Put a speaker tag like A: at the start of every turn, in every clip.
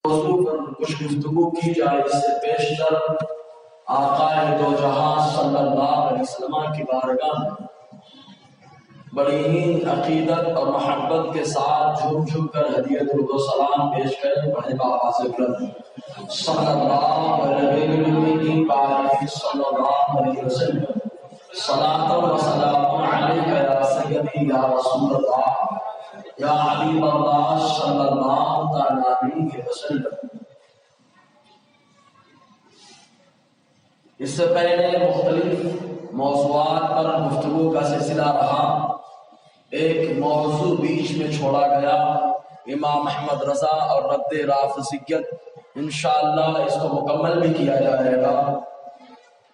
A: موضوع پر کچھ گفتگو کی جائے اس سے پیشتر آقائے دو جہاں صلی اللہ علیہ وسلم کی بارگاہ میں بڑی ہی عقیدت اور محبت کے ساتھ جھوم جھوم کر ہدیہ درود و سلام پیش کریں پڑھے بابا سے بلند صلی اللہ علیہ صلی اللہ علیہ وسلم صلاۃ و سلام علیک یا سیدی یا رسول اللہ یا حبیب اللہ صلی اللہ علیہ وسلم۔ اس سے پہلے مختلف موضوعات پر گفتگو کا سلسلہ رہا۔ ایک موضوع بیچ میں چھوڑا گیا، امام احمد رضا اور رد رافضیت، انشاءاللہ اس کو مکمل بھی کیا جائے گا۔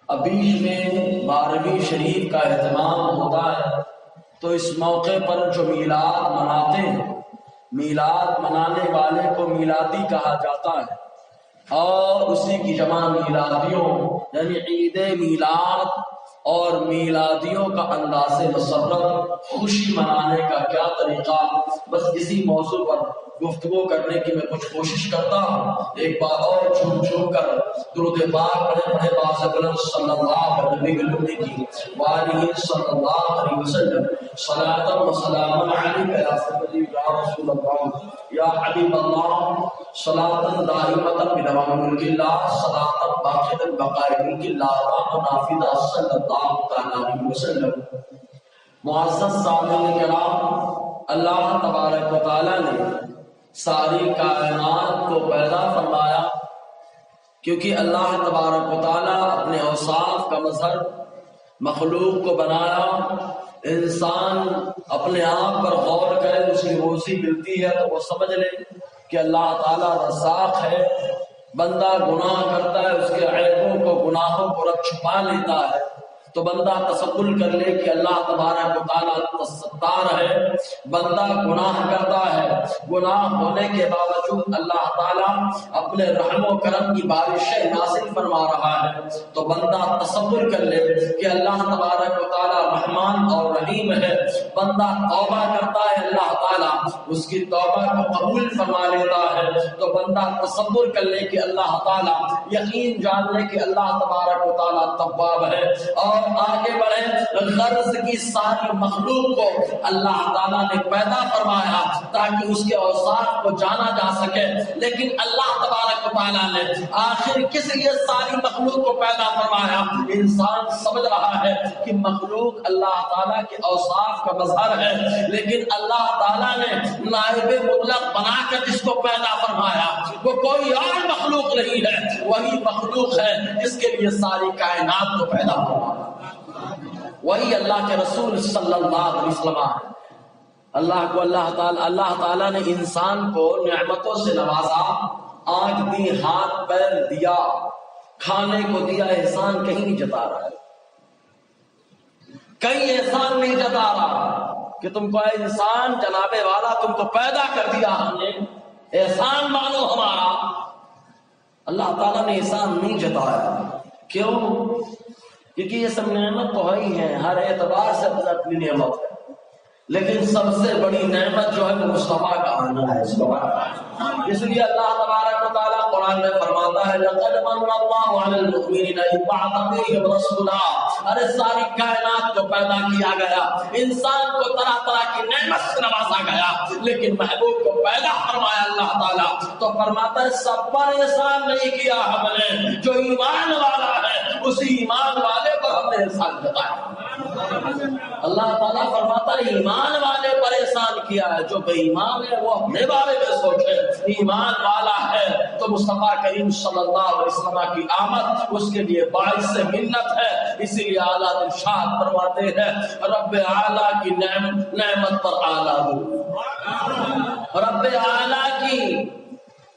A: اب بیچ میں 12ویں شریف کا اہتمام ہوتا ہے تو اس موقع پر جو میلاد مناتے ہیں، میلاد منانے والے کو میلادی کہا جاتا ہے، اور اسی کی جمع میلادیوں یعنی عید میلاد اور میلادیوں کا انداز مسرت، خوشی منانے کا کیا طریقہ، بس اسی موضوع پر گفتگو کرنے کی میں کچھ کوشش کرتا ہوں۔ ایک بار اور جھوم جھوم کر درود پاک پڑھے پڑھے باز بلند صلی اللہ علیہ صلی اللہ علیہ وسلم صلاۃ و سلام علیک یا سیدی یا رسول اللہ یا حبیب اللہ صلاۃ دائمۃ بدوام ملک اللہ صلاۃ باقیۃ بقاء ملک اللہ نافذہ صلی اللہ علیہ وسلم۔ معزز سامعین کرام، اللہ تبارک و تعالی نے ساری کائنات کو پیدا فرمایا کیونکہ اللہ تبارک و تعالی اپنے اوصاف کا مظہر مخلوق کو بنایا۔ انسان اپنے آپ پر غور کرے، اسے روزی ملتی ہے تو وہ سمجھ لے کہ اللہ تعالی رزاق ہے۔ بندہ گناہ کرتا ہے، اس کے عیبوں کو گناہوں کو رکھ چھپا لیتا ہے تو بندہ تصور کر لے کہ اللہ تبارک و تعالی ستار ہے۔ بندہ گناہ کرتا ہے، گناہ ہونے کے باوجود اللہ تعالیٰ اپنے رحم و کرم کی بارشیں نازل فرما رہا ہے تو بندہ تصور کر لے کہ اللہ تبارک و تعالیٰ رحمان اور رحیم ہے۔ بندہ توبہ کرتا ہے، اللہ تعالیٰ اس کی توبہ کو قبول فرما لیتا ہے تو بندہ تصور کر لے کہ اللہ تعالیٰ، یقین جان لے کہ اللہ تبارک و تعالیٰ تواب ہے۔ اور آگے بڑھے، غرض کی ساری مخلوق کو اللہ تعالیٰ نے پیدا فرمایا تاکہ اس کے اوصاف کو جانا جا سکے، لیکن اللہ تبارک و تعالیٰ نے آخر کس لیے ساری مخلوق کو پیدا فرمایا؟ انسان سمجھ رہا ہے کہ مخلوق اللہ تعالیٰ کے اوصاف کا مظہر ہے، لیکن اللہ تعالیٰ نے نائب مطلق بنا کر جس کو پیدا فرمایا وہ کوئی اور مخلوق نہیں ہے، وہی مخلوق ہے جس کے لیے ساری کائنات کو پیدا فرمایا، وہی اللہ کے رسول صلی اللہ علیہ وسلم۔ اللہ تعالیٰ نے انسان کو نعمتوں سے نوازا، آنکھ دی، ہاتھ پیر دیا، کھانے کو دیا، احسان کہیں نہیں جتا رہا ہے، کہیں احسان نہیں جتا رہا کہ تم کو انسان جناب والا تم کو پیدا کر دیا ہم نے، احسان مانو ہمارا۔ اللہ تعالیٰ نے احسان نہیں جتایا، کیوں؟ کیونکہ یہ سب نعمت تو ہے ہی ہے، ہر اعتبار سے اپنی نعمت ہے، لیکن سب سے بڑی نعمت جو ہے وہ مصطفیٰ کا آنا ہے۔ اس لیے اللہ تبارک و تعالیٰ قرآن میں فرماتا ہے لَقَدْ مَنَّ اللَّهُ عَلَى الْمُؤْمِنِينَ إِذْ بَعَثَ فِيهِمْ رَسُولًا۔ ارے ساری کائنات کو پیدا کیا گیا، انسان کو طرح طرح کی نعمت سے نوازا گیا، لیکن محبوب کو پیدا فرمایا اللہ تعالیٰ تو فرماتا ہے سب پر احسان نہیں کیا ہم نے، جو ایمان والا ہے اسی ایمان والے پر ہم نے احسان جتایا۔ اللہ تعالیٰ فرماتا ہے ایمان والے پر احسان کیا ہے، جو بے ایمان ہے وہ اپنے بارے میں سوچے، ایمان والا ہے تو مصطفیٰ کریم صلی اللہ علیہ وسلم کی آمد اس کے لیے باعث منت ہے۔ اسی لیے اعلیٰ ارشاد فرماتے ہیں رب اعلیٰ کی نعمت پر اعلیٰ درود، رب اعلیٰ کی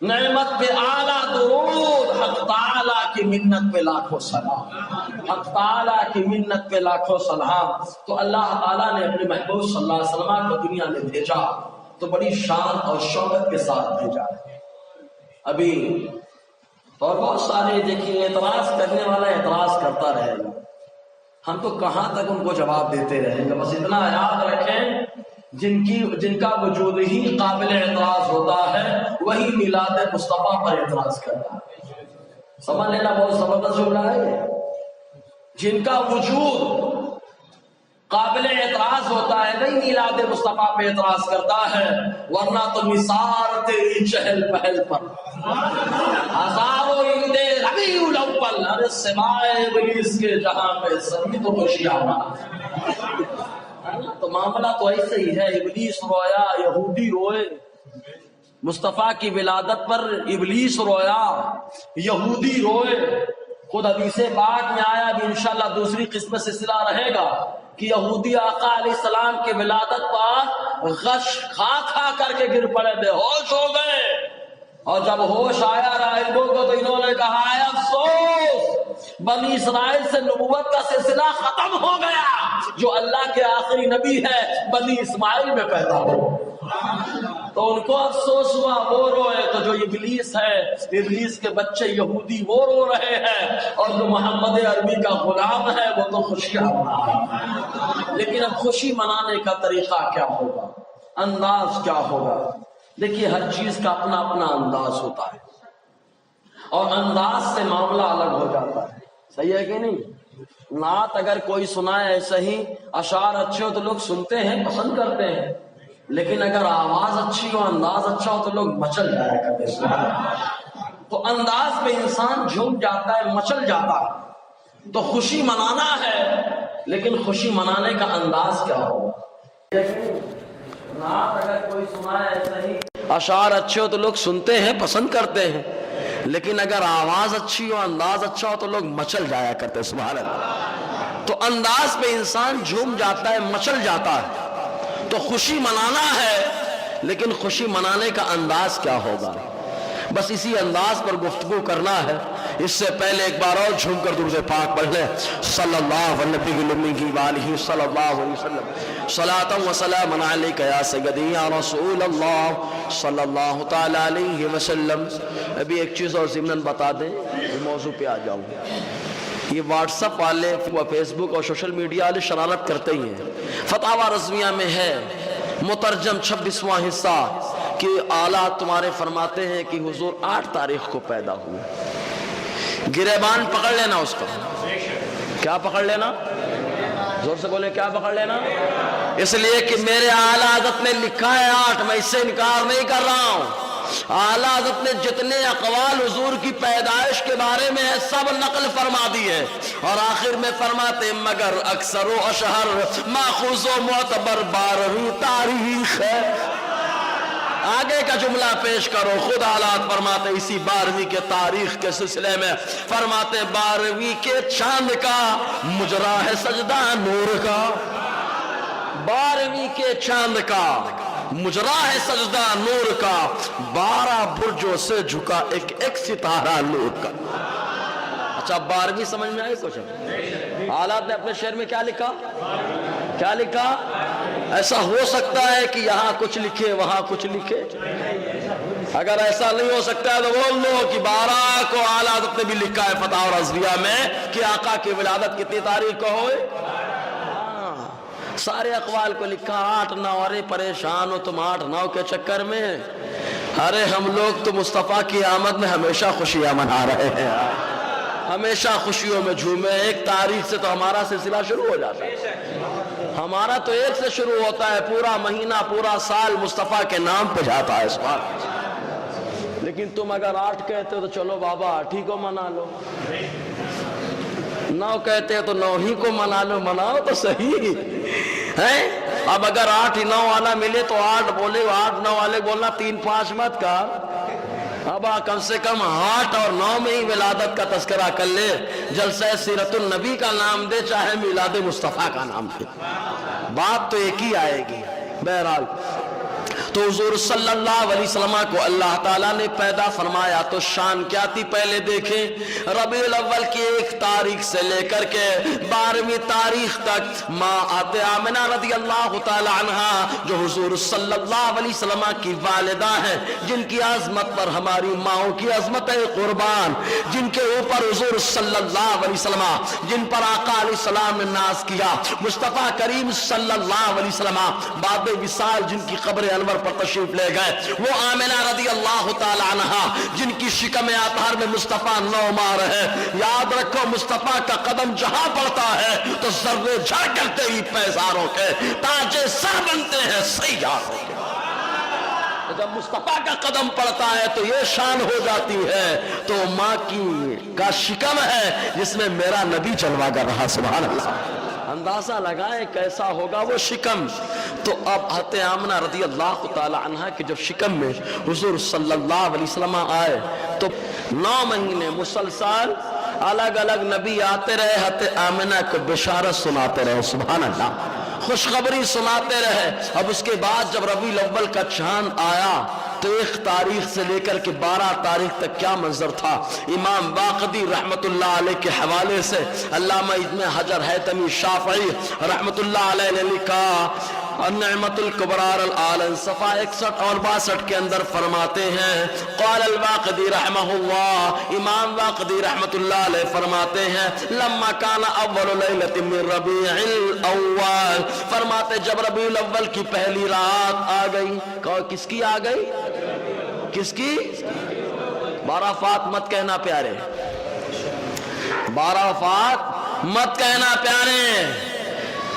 A: نعمت پہ اعلیٰ درود، حق تعالیٰ کی منت پہ لاکھوں سلام، حق تعالیٰ کی منت پہ لاکھوں سلام۔ تو اللہ تعالیٰ نے اپنے محبوب صلی اللہ علیہ وسلم کو دنیا میں بھیجا تو بڑی شان اور شوکت کے ساتھ بھیجا ہے۔ ابھی اور بہت سارے دیکھیے اعتراض کرنے والا اعتراض کرتا رہے گا، ہم تو کہاں تک ان کو جواب دیتے رہیں گے۔ بس اتنا یاد رکھیں جن کا وجود ہی قابل اعتراض ہوتا ہے وہی میلاد مصطفیٰ پر اعتراض کرتا ہے. سمجھ لینا بہت زبردست جملہ ہے یہ. جن کا وجود قابل اعتراض ہوتا ہے وہی میلاد مصطفیٰ پہ اعتراض کرتا ہے، ورنہ تو نثار تیری چہل پہل پر ہزاروں عید ربیع الاول، ارے سوائے ابلیس کے جہاں پہ سبھی تو خوشیاں مناتے. تو معاملہ تو ایسے ہی ہے، ابلیس رویا، یہودی روئے. مصطفیٰ کی ولادت پر ابلیس رویا، یہودی روئے. خود حدیث پاک میں آیا، بھی انشاءاللہ دوسری قسم سلسلہ رہے گا کہ یہودی آقا علیہ السلام کے ولادت پر غش کھا کھا کر کے گر پڑے، بے ہوش ہو گئے. اور جب ہوش آیا راہبوں کو تو انہوں نے کہا ہے افسوس، بنی اسرائیل سے نبوت کا سلسلہ ختم ہو گیا. جو اللہ کے آخری نبی ہے بنی اسماعیل میں پیدا ہو. تو ان کو افسوس ہوا، وہ روئے. تو جو ابلیس ہے، ابلیس کے بچے یہودی، وہ رو رہے ہیں، اور جو محمد عربی کا غلام ہے وہ تو خوشیاں منا رہا ہے. لیکن اب خوشی منانے کا طریقہ کیا ہوگا، انداز کیا ہوگا؟ دیکھیے ہر چیز کا اپنا اپنا انداز ہوتا ہے، اور انداز سے معاملہ الگ ہو جاتا ہے. صحیح ہے کہ نہیں؟ نعت اگر کوئی سنائے ایسے ہی اشعار اچھے ہو تو لوگ سنتے ہیں، پسند کرتے ہیں، لیکن اگر آواز اچھی ہو، انداز اچھا ہو تو لوگ مچل جایا کرتے ہیں. تو انداز میں انسان جھوم جاتا ہے، مچل جاتا ہے. تو خوشی منانا ہے، لیکن خوشی منانے کا انداز کیا ہوگا؟ نعت اگر کوئی سنائے ایسے ہی اشعار اچھے ہو تو لوگ سنتے ہیں، پسند کرتے ہیں، لیکن اگر آواز اچھی ہو، انداز اچھا ہو تو لوگ مچل جایا کرتے ہیں. سبحان اللہ. تو انداز پہ انسان جھوم جاتا ہے، مچل جاتا ہے. تو خوشی منانا ہے، لیکن خوشی منانے کا انداز کیا ہوگا؟ بس اسی انداز پر گفتگو کرنا ہے. اس سے پہلے ایک بار اور جھوم کر درود پاک پڑھ لیں، صلی اللہ علیہ صلی اللہ علیہ وسلم، صلاۃ و سلام علیک یا سیدی یا رسول اللہ صلی اللہ تعالی علیہ وسلم. ابھی ایک چیز اور ضمناً بتا دیں، موضوع پہ آ جاؤں. یہ واٹس ایپ والے، فیس بک اور سوشل میڈیا والے شرارت کرتے ہی ہیں. فتاوی رضویہ میں ہے مترجم 26واں حصہ کہ اعلیٰ تمہارے فرماتے ہیں کہ حضور 8 تاریخ کو پیدا ہوئے. گریبان پکڑ لینا اس کا. کیا پکڑ لینا؟ زور سے بولے، کیا پکڑ لینا؟ اس لیے کہ میرے اعلیٰ حضرت نے لکھا ہے 8، میں اس سے انکار نہیں کر رہا ہوں. اعلیٰ حضرت نے جتنے اقوال حضور کی پیدائش کے بارے میں ہے سب نقل فرما دی ہے، اور آخر میں فرماتے مگر اکثر و اشہر ماخوذ و معتبر 12ویں تاریخ ہے. آگے کا جملہ پیش کرو. خود حالات فرماتے اسی 12ویں کے تاریخ کے سلسلے میں فرماتے 12ویں کے چاند کا مجرا ہے سجدہ نور کا. 12ویں کے چاند کا مجرا ہے سجدہ نور کا، 12 برجوں سے جھکا ایک ایک ستارہ نور کا. اچھا 12ویں سمجھ میں آئی کچھ؟ حالات نے اپنے شعر میں کیا لکھا؟ کیا لکھا؟ ایسا ہو سکتا ہے کہ یہاں کچھ لکھے وہاں کچھ لکھے. اگر ایسا نہیں ہو سکتا ہے تو بول دو کہ 12 کو اعلیٰ حضرت نے بھی لکھا ہے فتاوی رضویہ میں کہ آقا کی ولادت کتنی تاریخ کو ہوئے. سارے اقوال کو لکھا 8 9. ارے پریشان ہو تم 8 9 کے چکر میں؟ ارے ہم لوگ تو مصطفیٰ کی آمد میں ہمیشہ خوشیاں منا رہے ہیں، ہمیشہ خوشیوں میں جھومے. 1 تاریخ سے تو ہمارا سلسلہ شروع ہو جاتا ہے. ہمارا تو 1 سے شروع ہوتا ہے، پورا مہینہ پورا سال مصطفیٰ کے نام پہ جاتا ہے اس بات. لیکن تم اگر 8 کہتے ہو تو چلو بابا 8 ہی کو منا لو، 9 کہتے ہو تو 9 ہی کو منا لو. مناؤ تو صحیح ہے. اب اگر 8 9 والا ملے تو 8 بولے، 8 9 والے بولنا 3 5 مت کا. اب کم سے کم 8 اور 9 میں ہی ولادت کا تذکرہ کر لے. جلسہ سیرت النبی کا نام دے، چاہے میلاد مصطفیٰ کا نام دے، بات تو ایک ہی آئے گی. بہرحال
B: تو حضور صلی اللہ علیہ وسلم کو اللہ تعالیٰ نے پیدا فرمایا تو شان کیا تھی پہلے دیکھیں، ربیع الاول کی 1 تاریخ سے لے کر کے 12ویں تاریخ تک ماں آمنہ رضی اللہ تعالی عنہ جو حضور صلی اللہ علیہ وسلم کی والدہ ہیں، جن کی عظمت پر ہماری ماؤں کی عظمت ہے قربان، جن کے اوپر حضور صلی اللہ علیہ وسلم، جن پر آقا علیہ السلام نے ناز کیا، مصطفیٰ کریم صلی اللہ علیہ وسلم بعد وصال جن کی قبر انور پر تشریف لے گئے، وہ آمنہ رضی اللہ تعالی عنہ جن کی شکم اطہر میں مصطفیٰ نومار ہے۔ یاد رکھو مصطفیٰ کا قدم جہاں پڑتا ہے تو ذرے جھڑ کرتے ہی پیزاروں کے تاجے سر بنتے ہیں سیاروں کے۔ جب مصطفیٰ کا قدم پڑتا ہے تو یہ شان ہو جاتی ہے، تو ماں کا شکم ہے جس میں میرا نبی جلوہ گر رہا، سبحان اللہ۔ اندازہ لگائیں کیسا ہوگا وہ شکم۔ تو اب حضرت آمنہ رضی اللہ تعالی عنہ کے جب شکم میں حضور صلی اللہ علیہ وسلم آئے تو 9 مہینے مسلسل الگ الگ نبی آتے رہے، حضرت آمنہ کو بشارت سناتے رہے، سبحان اللہ، خوشخبری سناتے رہے۔ اب اس کے بعد جب ربیع الاول کا چاند آیا تو 1 تاریخ سے لے کر کے 12 تاریخ تک کیا منظر تھا۔ امام باقری رحمت اللہ علیہ کے حوالے سے علامہ ابن حجر حیثمی شافعی رحمت اللہ علیہ نے لکھا، النعمت الکبرار العالم صفحہ 61 اور 62 کے اندر فرماتے ہیں، قال الواقدی رحمہ اللہ، امام واقدی رحمت اللہ علیہ فرماتے ہیں، لما کان اول لیلۃ من ربیع الاول، فرماتے جب ربیع الاول کی پہلی رات آ گئی، کس کی آ گئی؟ کس کی؟ 12 وفات مت کہنا پیارے، 12 وفات مت کہنا پیارے،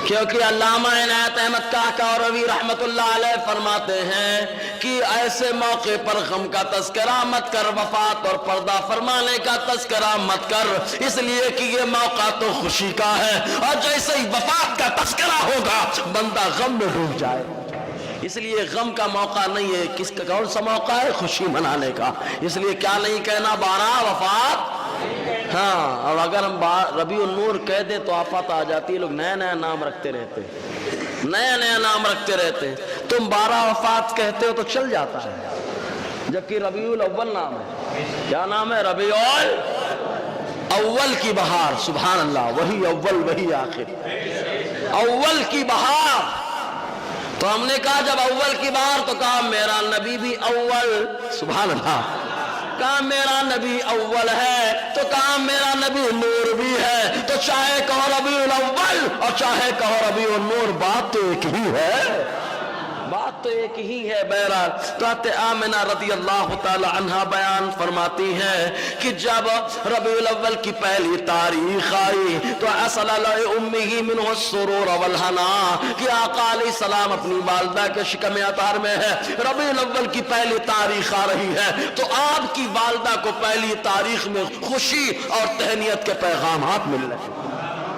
B: کیونکہ علامہ عنایت احمد کاکاروی رحمت اللہ علیہ فرماتے ہیں کہ ایسے موقع پر غم کا تذکرہ مت کر، وفات اور پردہ فرمانے کا تذکرہ مت کر، اس لیے کہ یہ موقع تو خوشی کا ہے، اور جیسے ہی وفات کا تذکرہ ہوگا بندہ غم میں ڈوب جائے، اس لیے غم کا موقع نہیں ہے۔ کس کا کون سا موقع ہے؟ خوشی منانے کا۔ اس لیے کیا نہیں کہنا 12 وفات، ہاں، اور اگر ہم ربیع النور کہہ دیں تو آفت آ جاتی ہے، لوگ نیا نیا نام رکھتے رہتے، نیا نیا نام رکھتے رہتے۔ تم 12 وفات کہتے ہو تو چل جاتا ہے، جبکہ ربیع الاول نام ہے۔ کیا نام ہے؟ ربیع الاول کی بہار، سبحان اللہ، وہی اول وہی آخر، اول کی بہار۔ تو ہم نے کہا جب اول کی بہار تو کہا میرا نبی بھی اول، سبحان اللہ، کہا میرا نبی اول ہے تو کہا میرا نبی نور بھی ہے، تو چاہے کہو ربیع الاول اور چاہے کہو ربیع النور، بات تو ایک ہی ہے، بات تو ایک ہی ہے۔ بہرحال تو حضرت آمنہ رضی اللہ تعالی عنہ بیان فرماتی ہیں کہ جب ربیع الاول کی پہلی تاریخ آئی تو اصل لأمه منه السرور والحنا، کہ آقا علیہ السلام اپنی والدہ کے شکم اطہر میں ہے، ربیع الاول کی پہلی تاریخ آ رہی ہے تو آپ کی والدہ کو پہلی تاریخ میں خوشی اور تہنیت کے پیغامات مل رہے ہیں،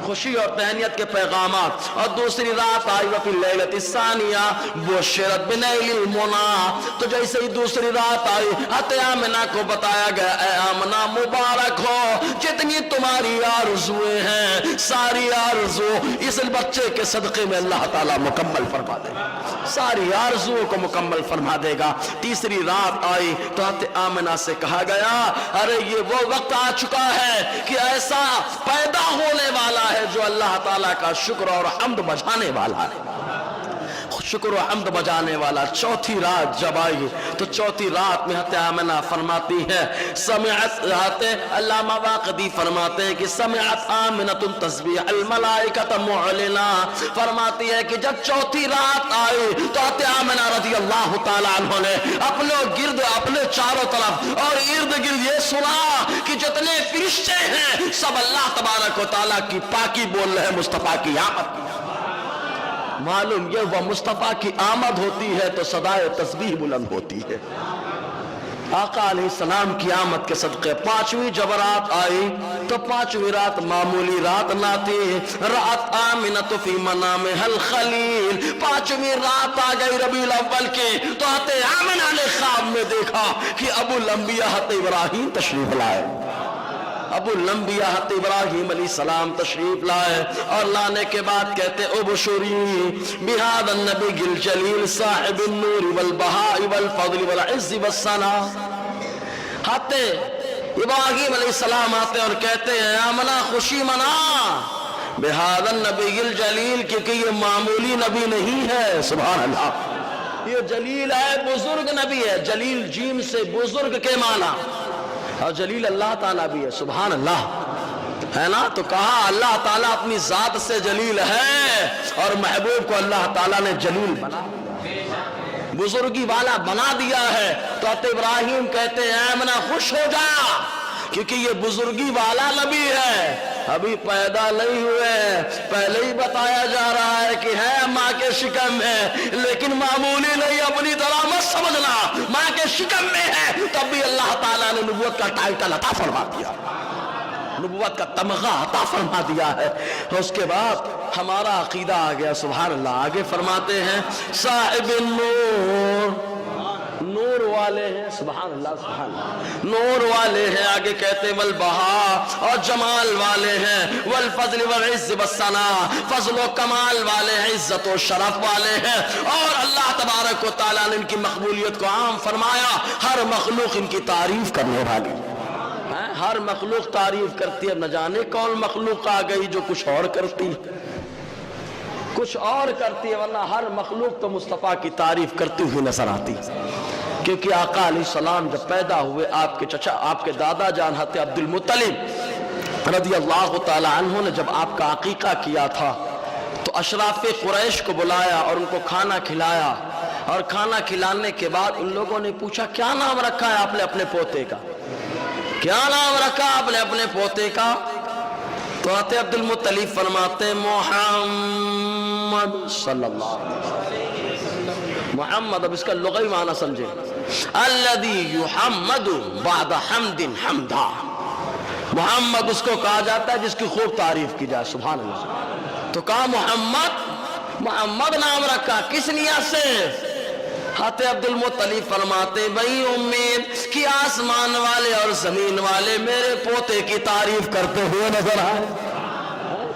B: خوشی اور تہنیت کے پیغامات۔ اور دوسری رات آئی وفی اللیلۃ الثانیہ بشرت بنیل المنی، تو جیسے ہی دوسری رات آئی حضرت آمنہ کو بتایا گیا، اے آمنہ مبارک ہو، جتنی تمہاری آرزویں ہیں ساری آرزو اس بچے کے صدقے میں اللہ تعالیٰ مکمل فرما دے گا، ساری آرزوؤں کو مکمل فرما دے گا۔ تیسری رات آئی تو حضرت آمنہ سے کہا گیا، ارے یہ وہ وقت آ چکا ہے کہ ایسا پیدا ہونے والا ہے جو اللہ تعالیٰ کا شکر اور حمد بجانے والا ہے، شکر و حمد بجانے والا۔ چوتھی رات جب آئی تو چوتھی رات میں حضرت آمنہ فرماتی ہے، سمعت، علامہ واقدی فرماتے ہیں کہ سمعت آمنۃ تسبیح الملائکۃ معلنا، فرماتی ہے کہ جب چوتھی رات آئی تو حضرت آمنہ رضی اللہ تعالیٰ عنہ نے اپنے گرد، اپنے چاروں طرف اور ارد گرد یہ سنا کہ جتنے فرشتے ہیں سب اللہ تبارک و تعالیٰ کی پاکی بول رہے ہیں، مصطفیٰ کی آمد کی۔ معلوم یہ وہ مصطفیٰ کی آمد ہوتی ہے تو صدائے تسبیح بلند ہوتی ہے۔ آقا علیہ السلام کی آمد کے صدقے 5ویں جب رات آئی تو 5ویں رات معمولی رات نہ تھی، رات آمنۃ فی منامہا الخلیل، 5ویں رات آ گئی ربیع الاول کی تو حضرت آمنہ نے خواب میں دیکھا کہ ابو الانبیاء حضرت ابراہیم تشریف لائے، ابو الانبیاء حضرت ابراہیم علیہ السلام تشریف لائے اور لانے کے بعد کہتے ابشری بہذا النبی الجلیل صاحب النور والبہاء والفضل والعز والثنا. حضرت ابراہیم علیہ السلام آتے اور کہتے ہیں آمنا خوشی منا بہذا النبی الجلیل، کیونکہ یہ معمولی نبی نہیں ہے. سبحان اللہ، یہ جلیل ہے، بزرگ نبی ہے. جلیل جیم سے بزرگ کے معنی، اور جلیل اللہ تعالیٰ بھی ہے. سبحان اللہ، ہے نا. تو کہا اللہ تعالیٰ اپنی ذات سے جلیل ہے اور محبوب کو اللہ تعالیٰ نے جلیل بنا، بزرگی والا بنا دیا ہے. تو حضرت ابراہیم کہتے ہیں آمنا خوش ہو جا، کیونکہ یہ بزرگی والا نبی ہے، ابھی پیدا نہیں ہوئے. پہلے ہی بتایا جا رہا ہے کہ ہے ماں کے شکم میں، لیکن معمولی نہیں، اپنی طرح مت سمجھنا. ماں کے شکم میں ہے تب بھی اللہ تعالیٰ نے نبوت کا ٹائٹل عطا فرما دیا، نبوت کا تمغہ عطا فرما دیا ہے. اس کے بعد ہمارا عقیدہ آ گیا. سبحان اللہ. آگے فرماتے ہیں صاحب النور، نور والے ہیں. سبحان اللہ، سبحان اللہ، نور والے ہیں. آگے کہتے والبہا، اور جمال والے ہیں. والفضل والعز والثنا، فضل و کمال والے ہیں، عزت و شرف والے ہیں. اور اللہ تبارک و تعالیٰ نے ان کی مقبولیت کو عام فرمایا. ہر مخلوق ان کی تعریف کرنے والی، ہر مخلوق تعریف کرتی ہے. نہ جانے کون مخلوق آ گئی جو کچھ اور کرتی، کچھ اور کرتی ہے، ورنہ ہر مخلوق تو مصطفیٰ کی تعریف کرتی ہوئی نظر آتی. کیونکہ آقا علیہ السلام جب پیدا ہوئے، آپ کے چچا، آپ کے دادا جان حضرت عبد المطلب رضی اللہ تعالی عنہ نے جب آپ کا عقیقہ کیا تھا تو اشراف قریش کو بلایا اور ان کو کھانا کھلایا. اور کھانا کھلانے کے بعد ان لوگوں نے پوچھا کیا نام رکھا ہے آپ نے اپنے پوتے کا، کیا نام رکھا آپ نے اپنے پوتے کا؟ تو حضرت عبد المطلب فرماتے محمد صلی اللہ علیہ وسلم. محمد، اب اس کا لغوی معنی سمجھے، الذی یحمد بعد حمد حمدا. محمد اس کو کہا جاتا ہے جس کی خوب تعریف کی جائے. سبحان اللہ. تو کہا محمد نام رکھا، کس نیت سے؟ حضرت عبد المطلب فرماتے بھئی امید کہ آسمان والے اور زمین والے میرے پوتے کی تعریف کرتے ہوئے نظر آئے.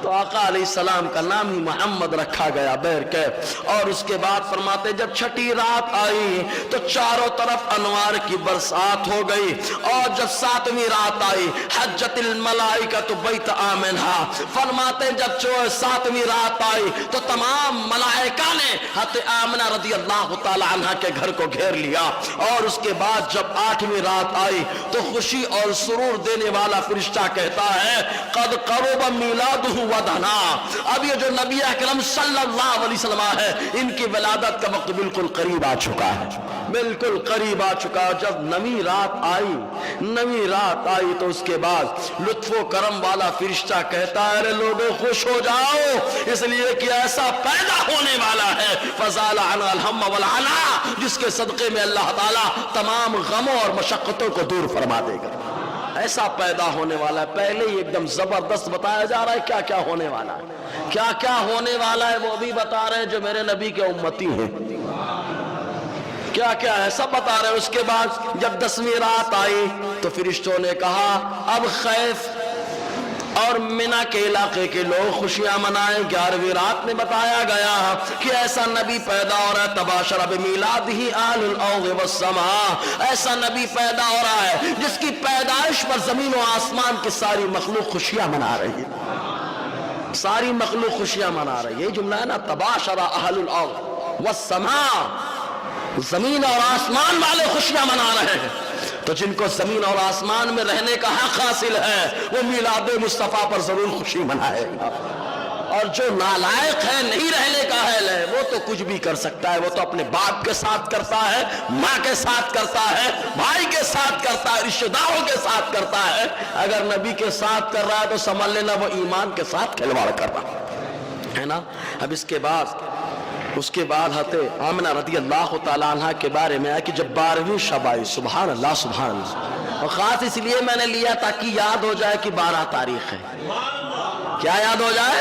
B: تو آقا علیہ السلام کا نام ہی محمد رکھا گیا بہر کے. اور اس کے بعد فرماتے جب چھٹی رات آئی تو چاروں طرف انوار کی برسات ہو گئی. اور جب ساتویں رات آئی حجت الملائکۃ بیت آمنہ. فرماتے جب ساتویں رات آئی تو تمام ملائکہ نے حضرت آمنہ رضی اللہ تعالی عنہ کے گھر کو گھیر لیا. اور اس کے بعد جب آٹھویں رات آئی تو خوشی اور سرور دینے والا فرشتہ کہتا ہے قد قرب میلادہ ودنا. اب یہ جو نبی اکرم صلی اللہ علیہ وسلم ہے ان کی ولادت کا وقت بالکل قریب آ چکا ہے، بالکل قریب آ چکا. جب نویں رات آئی تو اس کے بعد لطف و کرم والا فرشتہ کہتا ہے ارے لوگوں خوش ہو جاؤ، اس لیے کہ ایسا پیدا ہونے والا ہے فزال عن الہم والعنا، جس کے صدقے میں اللہ تعالیٰ تمام غموں اور مشقتوں کو دور فرما دے گا. ایسا پیدا ہونے والا ہے. پہلے ہی ایک دم زبردست بتایا جا رہا ہے کیا کیا ہونے والا ہے، کیا کیا ہونے والا ہے وہ بھی بتا رہے ہیں جو میرے نبی کے امتی ہیں، کیا کیا ہے سب بتا رہے ہیں. اس کے بعد جب 10ویں رات آئی تو فرشتوں نے کہا اب خیف اور منا کے علاقے کے لوگ خوشیاں منائیں. 11ویں رات میں بتایا گیا کہ ایسا نبی پیدا ہو رہا ہے تباشر بمیلادہ آل الارض والسماء. ایسا نبی پیدا ہو رہا ہے جس کی پیدائش پر زمین و آسمان کی ساری مخلوق خوشیاں منا رہی ہے، ساری مخلوق خوشیاں منا رہی ہے. یہ جملہ ہے نا تباشر اہل الارض والسماء، زمین اور آسمان والے خوشیاں منا رہے ہیں. تو جن کو زمین اور آسمان میں رہنے کا حق حاصل ہے وہ میلاد مصطفیٰ پر ضرور خوشی منائے گا. اور جو نالائق ہے، نہیں رہنے کا اہل ہے، وہ تو کچھ بھی کر سکتا ہے. وہ تو اپنے باپ کے ساتھ کرتا ہے، ماں کے ساتھ کرتا ہے، بھائی کے ساتھ کرتا ہے، رشتہ داروں کے ساتھ کرتا ہے. اگر نبی کے ساتھ کر رہا ہے تو سمجھ لینا وہ ایمان کے ساتھ کھلواڑ کر رہا ہے نا. اب اس کے بعد حضرت آمنہ رضی اللہ تعالیٰ عنہ کے بارے میں ہے کہ جب 12ویں شب آئی، سبحان اللہ سبحان اللہ، اور خاص اس لیے میں نے لیا تاکہ یاد ہو جائے کہ 12 تاریخ ہے. کیا یاد ہو جائے؟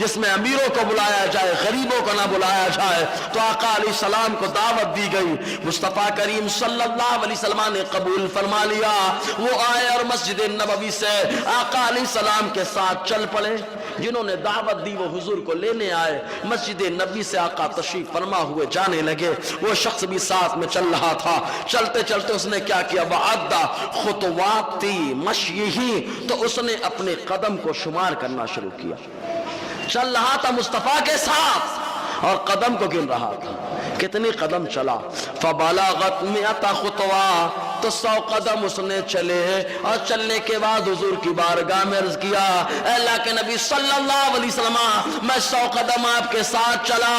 B: جس میں امیروں کو بلایا جائے, غریبوں کو نہ بلایا جائے. تو آقا علیہ السلام کو دعوت دی گئی, مصطفیٰ کریم صلی اللہ علیہ وسلم نے قبول فرما لیا. وہ آئے اور مسجد نبوی سے آقا علیہ السلام کے ساتھ چل پڑے. جنہوں نے دعوت دی وہ حضور کو لینے آئے. مسجد نبوی سے آقا تشریف فرما ہوئے جانے لگے. وہ شخص بھی ساتھ میں چل رہا تھا. چلتے چلتے اس نے کیا کیا, وعدہ خطوات تھی مشیہی, تو اس نے اپنے قدم کو شمار کرنا شروع کیا. چل رہا تھا مصطفیٰ کے ساتھ اور قدم کو گن رہا تھا. کتنی قدم چلا, فبلغت 100 خطوہ, تو 100 قدم اس نے چلے. اور چلنے کے بعد حضور کی بارگاہ میں عرض کیا, اے اللہ کے نبی صلی اللہ علیہ وسلم, میں 100 قدم آپ کے ساتھ چلا,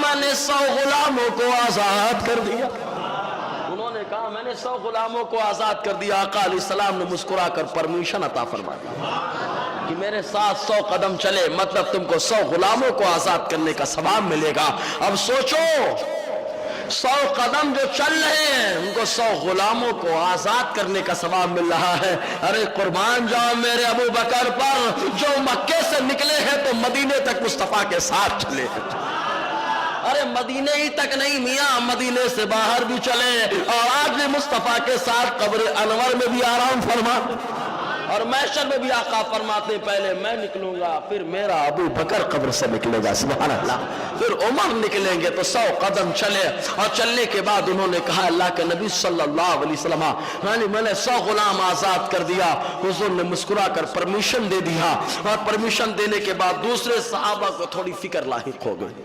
B: میں نے 100 غلاموں کو آزاد کر دیا. انہوں نے کہا میں نے 100 غلاموں کو آزاد کر دیا. آقا علیہ السلام نے مسکرا کر پرمیشن عطا فرمایا کہ میرے ساتھ 100 قدم چلے, مطلب تم کو 100 غلاموں کو آزاد کرنے کا ثواب ملے گا. اب سوچو, 100 قدم جو چل رہے ہیں ان کو 100 غلاموں کو آزاد کرنے کا ثواب مل رہا ہے. ارے قربان جاؤ میرے ابو بکر پر, جو مکے سے نکلے ہیں تو مدینے تک مصطفیٰ کے ساتھ چلے ہیں. ارے مدینے ہی تک نہیں میاں, مدینے سے باہر بھی چلے, اور آج بھی مصطفیٰ کے ساتھ قبر انور میں بھی آرام فرما, اور محشر میں بھی آقا فرماتے پہلے میں نکلوں گا پھر میرا ابو بکر قبر سے نکلے گا. سبحان اللہ. پھر عمر نکلیں گے. تو 100 قدم چلے, اور چلنے کے بعد انہوں نے کہا اللہ کے نبی صلی اللہ علیہ وسلم, میں نے 100 غلام آزاد کر دیا. حضور نے مسکرا کر پرمیشن دے دیا, اور پرمیشن دینے کے بعد دوسرے صحابہ کو تھوڑی فکر لاحق ہو گئی.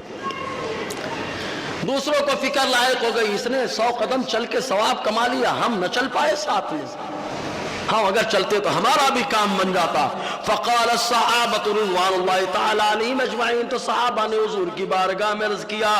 B: دوسروں کو فکر لاحق ہو گئی, اس نے 100 قدم چل کے ثواب کما لیا, ہم نہ چل پائے ساتھ میں, ہم اگر چلتے تو ہمارا بھی کام بن جاتا. فقال الصحابۃ رضوان اللہ تعالی علیہم اجمعین, تو صحابہ نے حضور کی بارگاہ میں عرض کیا,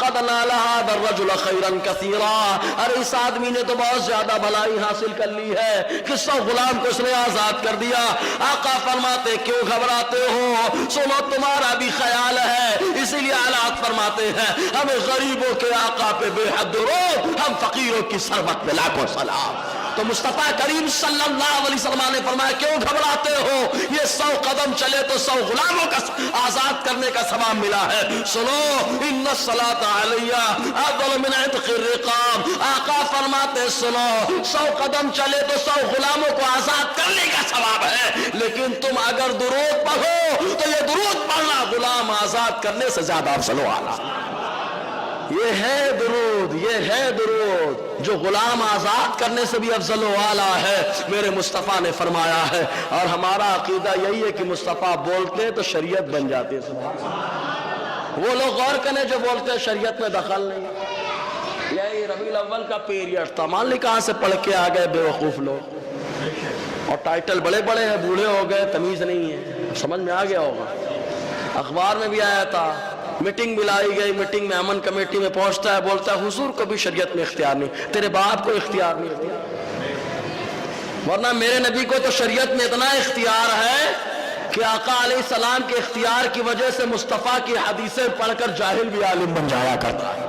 B: قد نال هذا الرجل خیرا کثیرا, ارے اس آدمی نے تو بہت زیادہ بھلائی حاصل کر لی ہے کہ 100 غلام کو اس نے آزاد کر دیا. آقا فرماتے کیوں گھبراتے ہو, سنو تمہارا بھی خیال ہے, اسی لیے حالات فرماتے ہیں ہمیں غریبوں کے آقا پہ بے حد درود, ہم فقیروں کی ثروت پہ لاکھوں سلام. تو مصطفیٰ کریم صلی اللہ علیہ وسلم نے فرمایا کیوں گھبراتے ہو, یہ 100 قدم چلے تو 100 غلاموں کا آزاد کرنے کا ثواب ملا ہے. سنو, ان الصلاۃ علیہ افضل من عتق الرقاب, آقا فرماتے سنو 100 قدم چلے تو 100 غلاموں کو آزاد کرنے کا ثواب ہے, لیکن تم اگر درود پڑھو تو یہ درود پڑھنا غلام آزاد کرنے سے زیادہ افضل و اعلی. یہ ہے درود, یہ ہے درود جو غلام آزاد کرنے سے بھی افضل و اعلیٰ ہے, میرے مصطفیٰ نے فرمایا ہے. اور ہمارا عقیدہ یہی ہے کہ مصطفیٰ بولتے تو شریعت بن جاتی ہے. وہ لوگ غور کریں جو بولتے ہیں شریعت میں دخل نہیں. یہی ربیع الاول کا پیریڈ تھا, مان لی کہاں سے پڑھ کے آ گئے بے وقوف لوگ, اور ٹائٹل بڑے بڑے ہیں, بوڑھے ہو گئے, تمیز نہیں ہے. سمجھ میں آ گیا ہوگا, اخبار میں بھی آیا تھا, میٹنگ بلائی گئی, میٹنگ میں امن کمیٹی میں پہنچتا ہے, بولتا ہے حضور کو بھی شریعت میں اختیار نہیں, تیرے باپ کو اختیار نہیں, ورنہ میرے نبی کو تو شریعت میں اتنا اختیار ہے کہ آقا علیہ السلام کے اختیار کی وجہ سے مصطفیٰ کی حدیثیں پڑھ کر جاہل بھی عالم بن جایا کرتا ہے.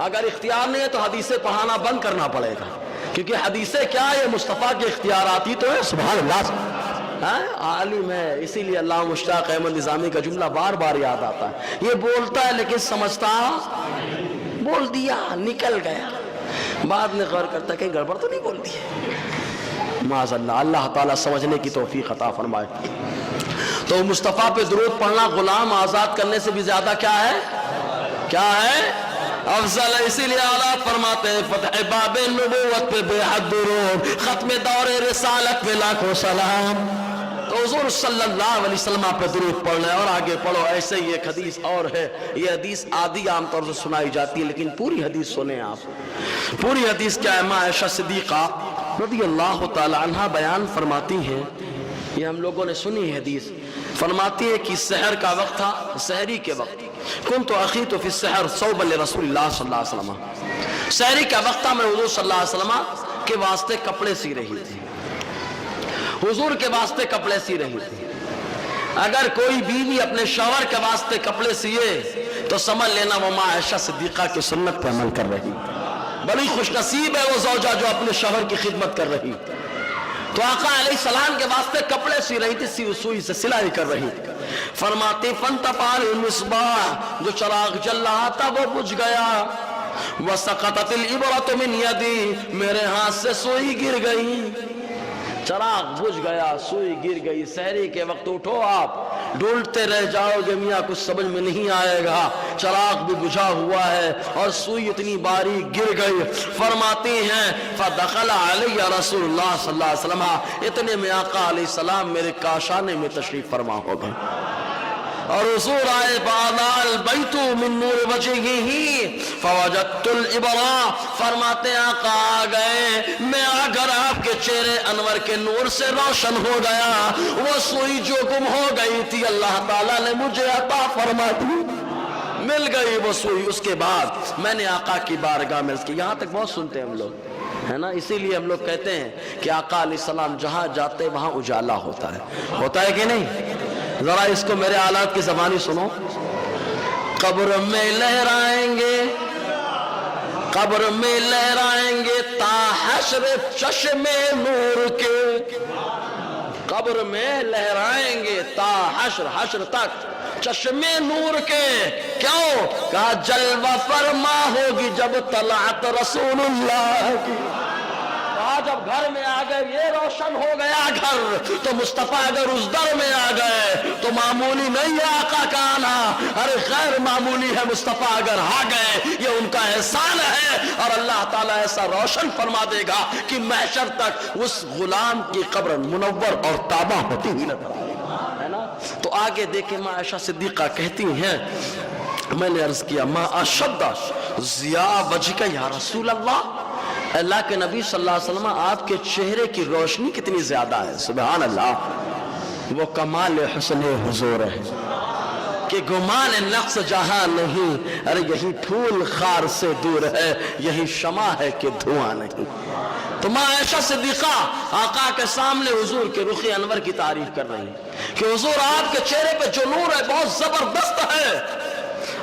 B: اگر اختیار نہیں ہے تو حدیثیں پڑھانا بند کرنا پڑے گا, کیونکہ حدیثیں کیا ہے, مصطفیٰ کے اختیارات ہی تو ہے. سبحان اللہ, عالم ہے. اسی لیے اللہ مشتاق احمد نظامی کا جملہ بار بار یاد آتا ہے, یہ بولتا ہے لیکن سمجھتا, بول دیا نکل گیا, بعد میں غور کرتا ہے کہیں گڑبڑ تو نہیں بول دی ہے. معاذ اللہ, اللہ تعالیٰ سمجھنے کی توفیق عطا فرمائے. تو مصطفیٰ پہ درود پڑھنا غلام آزاد کرنے سے بھی زیادہ کیا ہے, کیا ہے, افضل. اسی لیے آلات فرماتے ہیں فتح باب نبوت پہ بے حد درود, ختم دور رسالت پہ لاکھوں سلام. تو حضور صلی اللہ علیہ وسلم پہ درود پڑھنا ہے. اور آگے پڑھو. ایسے ہی ایک حدیث اور ہے, یہ حدیث آدھی عام طور سے سنائی جاتی ہے, لیکن پوری حدیث سنیں آپ. پوری حدیث کیا ہے, ماں عائشہ صدیقہ رضی اللہ تعالی عنہ بیان فرماتی ہیں, یہ ہم لوگوں نے سنی حدیث. فرماتی ہے کہ سحر کا وقت تھا, سحری کے وقت, کنت اخیت فی السحر ثوبا لرسول اللہ صلی اللہ علیہ وسلم, سحری کا وقت تھا, میں حضور صلی اللہ علیہ وسلم کے واسطے کپڑے سی رہی تھی, حضور کے واسطے کپڑے سی رہی تھی. اگر کوئی بیوی اپنے شوہر کے واسطے کپڑے سیے تو سمجھ لینا وہ ماں عائشہ صدیقہ کی سنت پہ عمل کر رہی. بڑی خوش نصیب ہے وہ زوجہ جو اپنے شوہر کی خدمت کر رہی. تو آقا علیہ السلام کے واسطے کپڑے سی رہی تھی، سوئی سے سلائی کر رہی تھی. فرماتی فانطفأ المصباح، جو چراغ جل رہا تھا وہ بجھ گیا. وسقطت الابرة من یدی، میرے ہاتھ سے سوئی گر گئی. چراغ بجھ گیا، سوئی گر گئی. سحری کے وقت اٹھو، آپ ڈھونڈتے رہ جاؤ گے میاں کچھ سمجھ میں نہیں آئے گا. چراغ بھی بجھا ہوا ہے اور سوئی اتنی باریک گر گئی. فرماتی ہیں فدخل علی رسول اللہ صلی اللہ علیہ وسلم، اتنے میں آقا علیہ السلام میرے کاشانے میں تشریف فرما ہو گئے اور حضور آئے. فاضاء البیت من نور وجہہ فوجدت الابرا، فرماتے آقا آ گئے، میں آ کر آپ کے چہرے انور کے نور سے روشن ہو گیا. وہ سوئی جو گم ہو گئی تھی اللہ تعالیٰ نے مجھے عطا فرما دی، مل گئی وہ سوئی. اس کے بعد میں نے آقا کی بارگاہ میں عرض کی. یہاں تک بہت سنتے ہیں ہم لوگ، ہے نا، اسی لیے ہم لوگ کہتے ہیں کہ آقا علیہ السلام جہاں جاتے وہاں اجالا ہوتا ہے کہ نہیں؟ ذرا اس کو میرے آلات کی زبانی سنو. قبر میں لہرائیں گے، قبر میں لہرائیں گے تا حشر چشم نور کے. قبر میں لہرائیں گے تا حشر، حشر تک چشم نور کے. کیوں؟ کہا جلوہ فرما ہوگی جب طلعت رسول اللہ کی. جب گھر میں آ گئے، یہ روشن ہو گیا گھر، تو مصطفیٰ اگر اس در میں آ گئے تو معمولی نہیں ہے آقا کا آنا، ارے غیر معمولی ہے. مصطفیٰ اگر آ گئے یہ ان کا احسان ہے، اور اللہ تعالیٰ ایسا روشن فرما دے گا کہ محشر تک اس غلام کی قبر منور اور تابہ ہوتی ہوئی نظر آئے گی، ہے نا. تو آگے دیکھیں ماں عائشہ صدیقہ کہتی ہیں، میں نے عرض کیا ما اشد ضیاء وجہک یا رسول اللہ، اللہ کے نبی صلی اللہ علیہ وسلم آپ کے چہرے کی روشنی کتنی زیادہ ہے. سبحان اللہ، وہ کمال حسن حضور ہے کہ گمان نقص جہاں نہیں. ارے یہی پھول خار سے دور ہے، یہی شمع ہے کہ دھواں نہیں. تو ماں عائشہ صدیقہ آقا کے سامنے حضور کے رخ انور کی تعریف کر رہی ہیں کہ حضور آپ کے چہرے پہ جو نور ہے بہت زبردست ہے.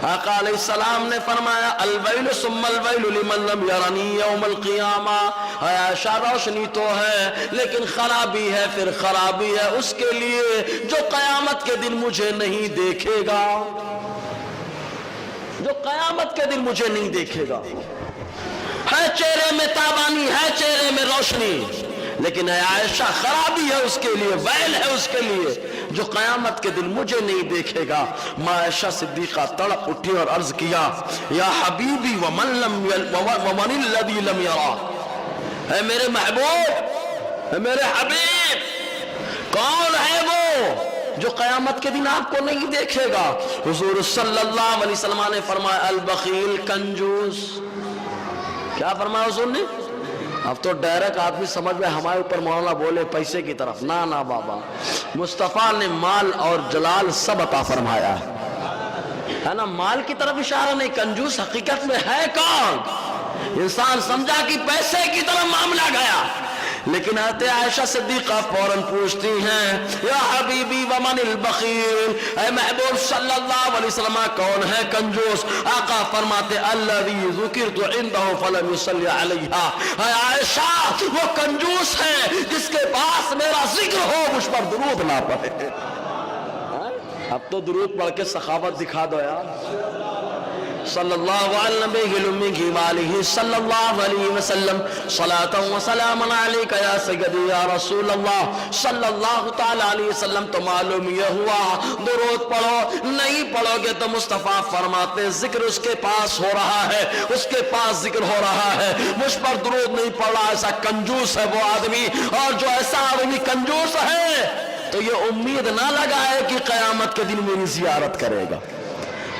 B: آقا علیہ السلام نے فرمایا الویل ثم الویل لمن لم یرنی یوم القیامہ. عائشہ روشنی تو ہے لیکن خرابی ہے، پھر خرابی ہے اس کے لیے جو قیامت کے دن مجھے نہیں دیکھے گا، جو قیامت کے دن مجھے نہیں دیکھے گا. ہے چہرے میں تابانی، ہے چہرے میں روشنی، لیکن اے عائشہ خرابی ہے اس کے لیے، ویل ہے اس کے لیے جو قیامت کے دن مجھے نہیں دیکھے گا. ماں عائشہ صدیقہ تڑپ اٹھی اور عرض کیا یا حبیبی ومن الذی لم یرا، اے میرے محبوب، اے میرے حبیب، کون ہے وہ جو قیامت کے دن آپ کو نہیں دیکھے گا؟ حضور صلی اللہ علیہ وسلم نے فرمایا البخیل، کنجوس. کیا فرمایا حضور نے؟ اب تو ڈائریکٹ آدمی سمجھ میں ہمارے اوپر مولانا بولے پیسے کی طرف، نا بابا، مصطفیٰ نے مال اور جلال سب عطا فرمایا ہے نا. مال کی طرف اشارہ نہیں. کنجوس حقیقت میں ہے کون؟ انسان سمجھا کہ پیسے کی طرف معاملہ گیا، لیکن حضرت عائشہ صدیقہ فوراً پوچھتی ہیں یا حبیبی ومن البخیل، اے محبوب صلی اللہ علیہ وسلم کون ہے کنجوس؟ آقا فرماتے الذی ذکرت عنده فلم يصلی علیہ، اے عائشہ وہ کنجوس ہے جس کے پاس میرا ذکر ہو مجھ پر درود نہ پڑھے. اب تو درود پڑھ کے سخاوت دکھا دو یار. صلی اللہ علیہ وآلہ صلی اللہ علیہ وسلم صلاۃ و سلام علیک یا سیدی یا رسول اللہ صلی اللہ تعالی علیہ وسلم. تو معلوم یہ ہوا درود پڑھو، نہیں پڑھو گے تو مصطفیٰ فرماتے ذکر اس کے پاس ہو رہا ہے، اس کے پاس ذکر ہو رہا ہے، مجھ پر درود نہیں پڑھ رہا. ایسا کنجوس ہے وہ آدمی، اور جو ایسا آدمی کنجوس ہے تو یہ امید نہ لگائے کہ قیامت کے دن میری زیارت کرے گا.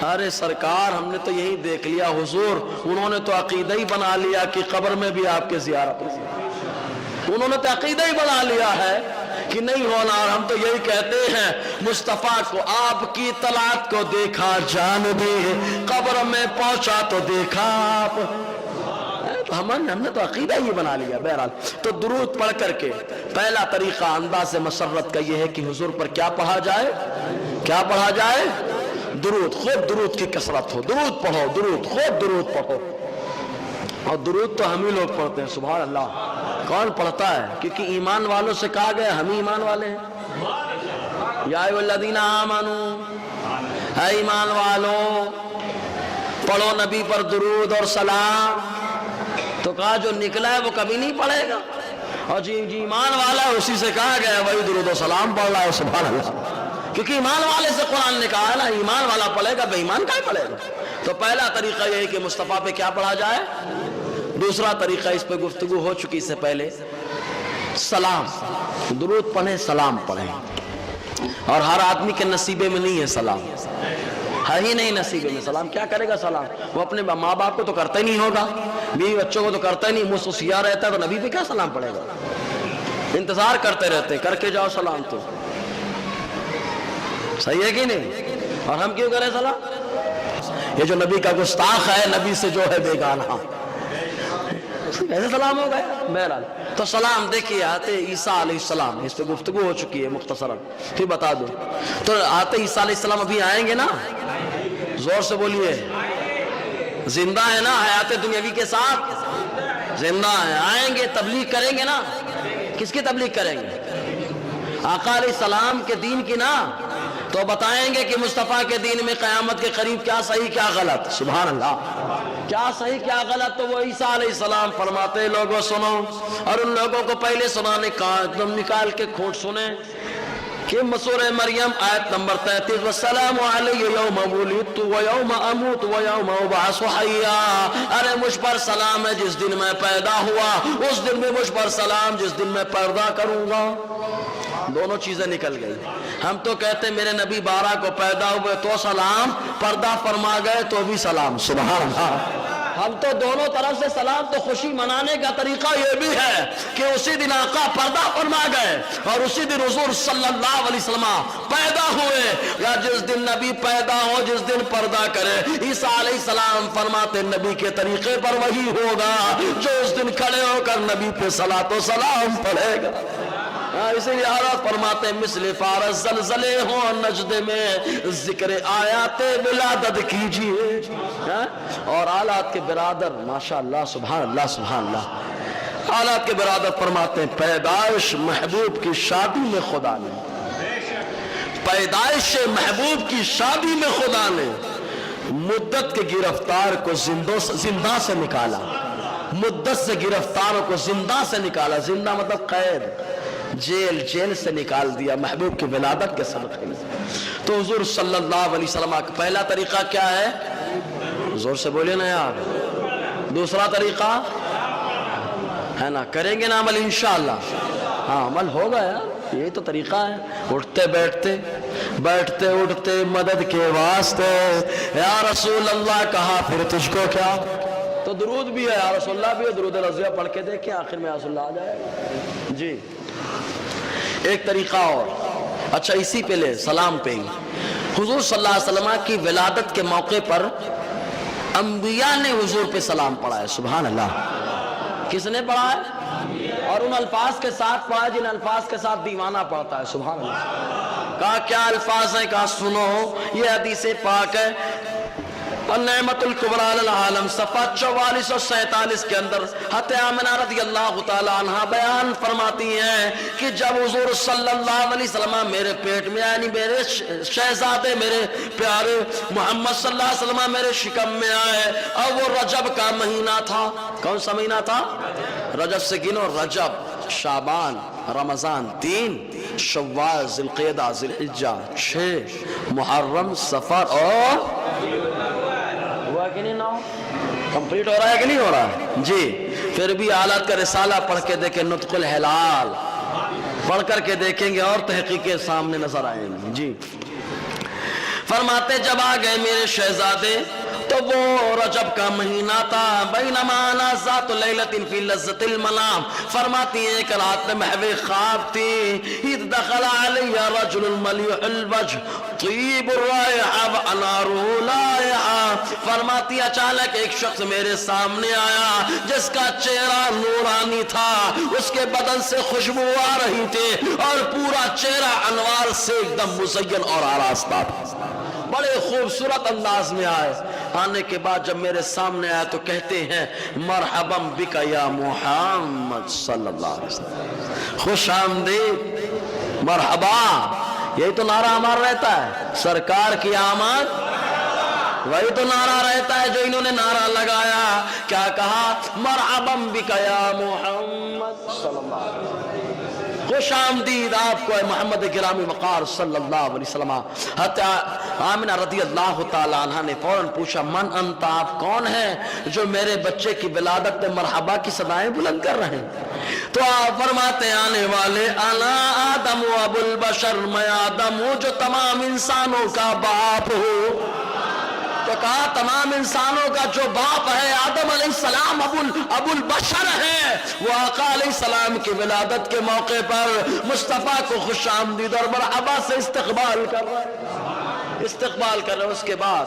B: ارے سرکار ہم نے تو یہی دیکھ لیا حضور، انہوں نے تو عقیدہ ہی بنا لیا کہ قبر میں بھی آپ کے زیارت ہوگی. انہوں نے تو عقیدہ ہی بنا لیا ہے کہ نہیں ہونا، اور ہم تو یہی کہتے ہیں مصطفیٰ کو آپ کی طلعت کو دیکھا جان دے، قبر میں پہنچا تو دیکھا آپ. ہم نے تو عقیدہ ہی بنا لیا. بہرحال تو درود پڑھ کر کے پہلا طریقہ انداز مسرت کا یہ ہے کہ حضور پر کیا پڑھا جائے، کیا پڑھا جائے؟ درود. خوب درود کی کثرت ہو، درود پڑھو، درود خوب درود پڑھو. اور درود تو ہم ہی لوگ پڑھتے ہیں، سبحان اللہ. کون پڑھتا ہے؟ کیونکہ ایمان والوں سے کہا گیا ہم ایمان والے ہیں۔ یا ایھا الذین آمنوا، اے ایمان والوں پڑھو نبی پر درود اور سلام۔ تو کہا جو نکلا ہے وہ کبھی نہیں پڑھے گا، اور جی ایمان والا ہے اسی سے کہا گیا وہی درود و سلام پڑھ رہا ہے۔ سبحان اللہ، کیونکہ ایمان والے سے قرآن نے کہا ہے نا، ایمان والا پڑھے گا، بے ایمان کا ہی پڑھے گا۔ تو پہلا طریقہ یہ ہے کہ مصطفیٰ پہ کیا پڑھا جائے۔ دوسرا طریقہ، اس پہ گفتگو ہو چکی سے پہلے، سلام، درود پڑھیں، سلام پڑھیں۔ اور ہر آدمی کے نصیبے میں نہیں ہے سلام، ہے ہی نہیں نصیبے میں سلام۔ کیا کرے گا سلام؟ وہ اپنے ماں باپ کو تو کرتا ہی نہیں ہوگا، بیوی بچوں کو تو کرتا ہی نہیں، منہ سے سیاہ رہتا ہے، تو نبی پہ کیا سلام پڑے گا؟ انتظار کرتے رہتے، کر کے جاؤ سلام۔ تو صحیح ہے کہ نہیں؟ اور ہم کیوں کریں سلام؟ یہ جو نبی کا گستاخ ہے، نبی سے جو ہے بیگانہ، کیسے سلام ہو گئے؟ بہرحال تو سلام دیکھیے، آتے عیسیٰ علیہ السلام، اس پہ گفتگو ہو چکی ہے مختصراً، پھر بتا دوں۔ تو آتے عیسیٰ علیہ السلام ابھی آئیں گے نا، زور سے بولیے، زندہ ہے نا، حیات دنیاوی کے ساتھ زندہ ہے، آئیں گے، تبلیغ کریں گے نا۔ کس کی تبلیغ کریں گے؟ آقا علیہ السلام کے دین کی نا۔ تو بتائیں گے کہ مصطفیٰ کے دین میں قیامت کے قریب کیا صحیح کیا غلط۔ سبحان اللہ، کیا صحیح کیا غلط؟ تو وہ عیسیٰ علیہ السلام فرماتے لوگوں سنو، اور ان لوگوں کو پہلے سنانے کا ایک دم نکال کے کھوٹ سنیں کہ سورہ مریم آیت نمبر 33، والسلام علی یوم ولدت ویوم اموت ویوم ابعث حیا۔ ارے مجھ پر سلام ہے جس دن میں پیدا ہوا، اس دن میں مجھ پر سلام جس دن میں پردہ کروں گا۔ دونوں چیزیں نکل گئی۔ ہم تو کہتے میرے نبی 12 کو پیدا ہوئے تو سلام، پردہ فرما گئے تو بھی سلام۔ سبحان اللہ، ہم تو دونوں طرف سے سلام۔ تو خوشی منانے کا طریقہ یہ بھی ہے کہ اسی دن آقا پردہ فرما گئے، اور اسی دن حضور صلی اللہ علیہ وسلم پیدا ہوئے، یا جس دن نبی پیدا ہو، جس دن پردہ کرے۔ عیسیٰ علیہ السلام فرماتے نبی کے طریقے پر وہی ہوگا جو اس دن کھڑے ہو کر نبی پہ صلاۃ و سلام پڑھے گا۔ اسی لیے حضرت فرماتے مثل فارس زلزلے ہوں نجد میں ذکر آیات ولادت کیجئے۔ اور آلات کے برادر ماشاءاللہ، سبحان اللہ سبحان اللہ، آلات کے برادر فرماتے ہیں پیدائش محبوب کی شادی میں خدا نے، پیدائش محبوب کی شادی میں خدا نے مدت کے گرفتار کو زندہ سے نکالا، مدت سے گرفتاروں کو زندہ سے نکالا۔ زندہ مطلب قید، جیل سے نکال دیا محبوب کی ولادت کے صدقے میں۔ تو حضور صلی اللہ علیہ وسلم کا پہلا طریقہ کیا ہے؟ زور سے بولے نا یار۔ دوسرا طریقہ ہے نا، کریں گے نا عمل انشاءاللہ؟ ہاں عمل ہوگا یار، یہی تو طریقہ ہے۔ اٹھتے بیٹھتے اٹھتے مدد کے واسطے یا رسول اللہ کہا، پھر تجھ کو کیا؟ تو درود بھی ہے، یا رسول اللہ بھی ہے، درود رضیہ پڑھ کے دیکھیں، آخر میں یا رسول اللہ آ جائے گا۔ جی ایک طریقہ اور، اچھا اسی پہ لے، سلام پہ ہی۔ حضور صلی اللہ علیہ وسلم کی ولادت کے موقع پر انبیاء نے حضور پہ سلام پڑھا ہے۔ سبحان اللہ، کس نے پڑھا ہے؟ اور ان الفاظ کے ساتھ پڑھا جن الفاظ کے ساتھ دیوانہ پڑھتا ہے۔ سبحان اللہ، کہا کیا الفاظ ہیں؟ کہا سنو، یہ حدیث پاک ہے النعمت الکبریٰ للعالم صفحہ 44 اور 47 کے اندر حضرت آمنہ رضی اللہ تعالی عنہ بیان فرماتی ہیں کہ جب حضور صلی اللہ علیہ وسلم میرے پیٹ میں، یعنی میرے شہزادے، میرے پیارے محمد صلی اللہ علیہ وسلم میرے شکم میں آئے، اور وہ رجب کا مہینہ تھا۔ کون سا مہینہ تھا؟ رجب سے گنو، رجب، شعبان، رمضان 3، شوال، ذوالقعدہ، ذوالحجہ 6، محرم، صفر اور کہ نہیں نہ کمپلیٹ ہو رہا ہے کہ نہیں ہو رہا ہے؟ جی پھر بھی آلات کا رسالہ پڑھ کے دیکھیں، نطق الحلال پڑھ کر کے دیکھیں گے اور تحقیقیں سامنے نظر آئیں گی۔ جی فرماتے جب آ گئے میرے شہزادے تو وہ رجب کا مہینہ تھا، بینما انا ذات لیلۃ فی لذۃ المنام، فرماتی ہیں ایک رات میں محو خواب تھی، اذ دخل علی رجل ملیح الوجہ طیب الرائحہ وانارہ لائحہ، فرماتی اچانک ایک شخص میرے سامنے آیا جس کا چہرہ نورانی تھا، اس کے بدن سے خوشبو آ رہی تھی اور پورا چہرہ انوار سے ایک دم مزین اور آراستہ تھا، بڑے خوبصورت انداز میں آئے۔ آنے کے بعد جب میرے سامنے آیا تو کہتے ہیں مرحبا بک یا محمد صلی اللہ علیہ وسلم، خوش آمدید، مرحبا. یہی تو نعرہ ہمارا رہتا ہے، سرکار کی آمد، وہی تو نعرہ رہتا ہے جو انہوں نے نعرہ لگایا. کیا کہا؟ مرحبا بک یا محمد صلی اللہ علیہ وسلم، خوش آمدید آپ کو اے محمد گرامی وقار صلی اللہ علیہ وسلم. حضرت آمنہ رضی اللہ تعالیٰ عنہ نے فوراً پوچھا من انت، آپ کون ہیں جو میرے بچے کی ولادت میں مرحبا کی صدائیں بلند کر رہے ہیں؟ تو آپ فرماتے ہیں آنے والے انا آدم و ابو البشر، میں آدم ہوں جو تمام انسانوں کا باپ ہوں. تو کہا تمام انسانوں کا جو باپ ہے آدم علیہ السلام ابو البشر ہے، وہ آقا علیہ السلام کی ولادت کے موقع پر مصطفیٰ کو خوش آمدید اور مرحبا سے استقبال کر رہے ہیں. اس کے بعد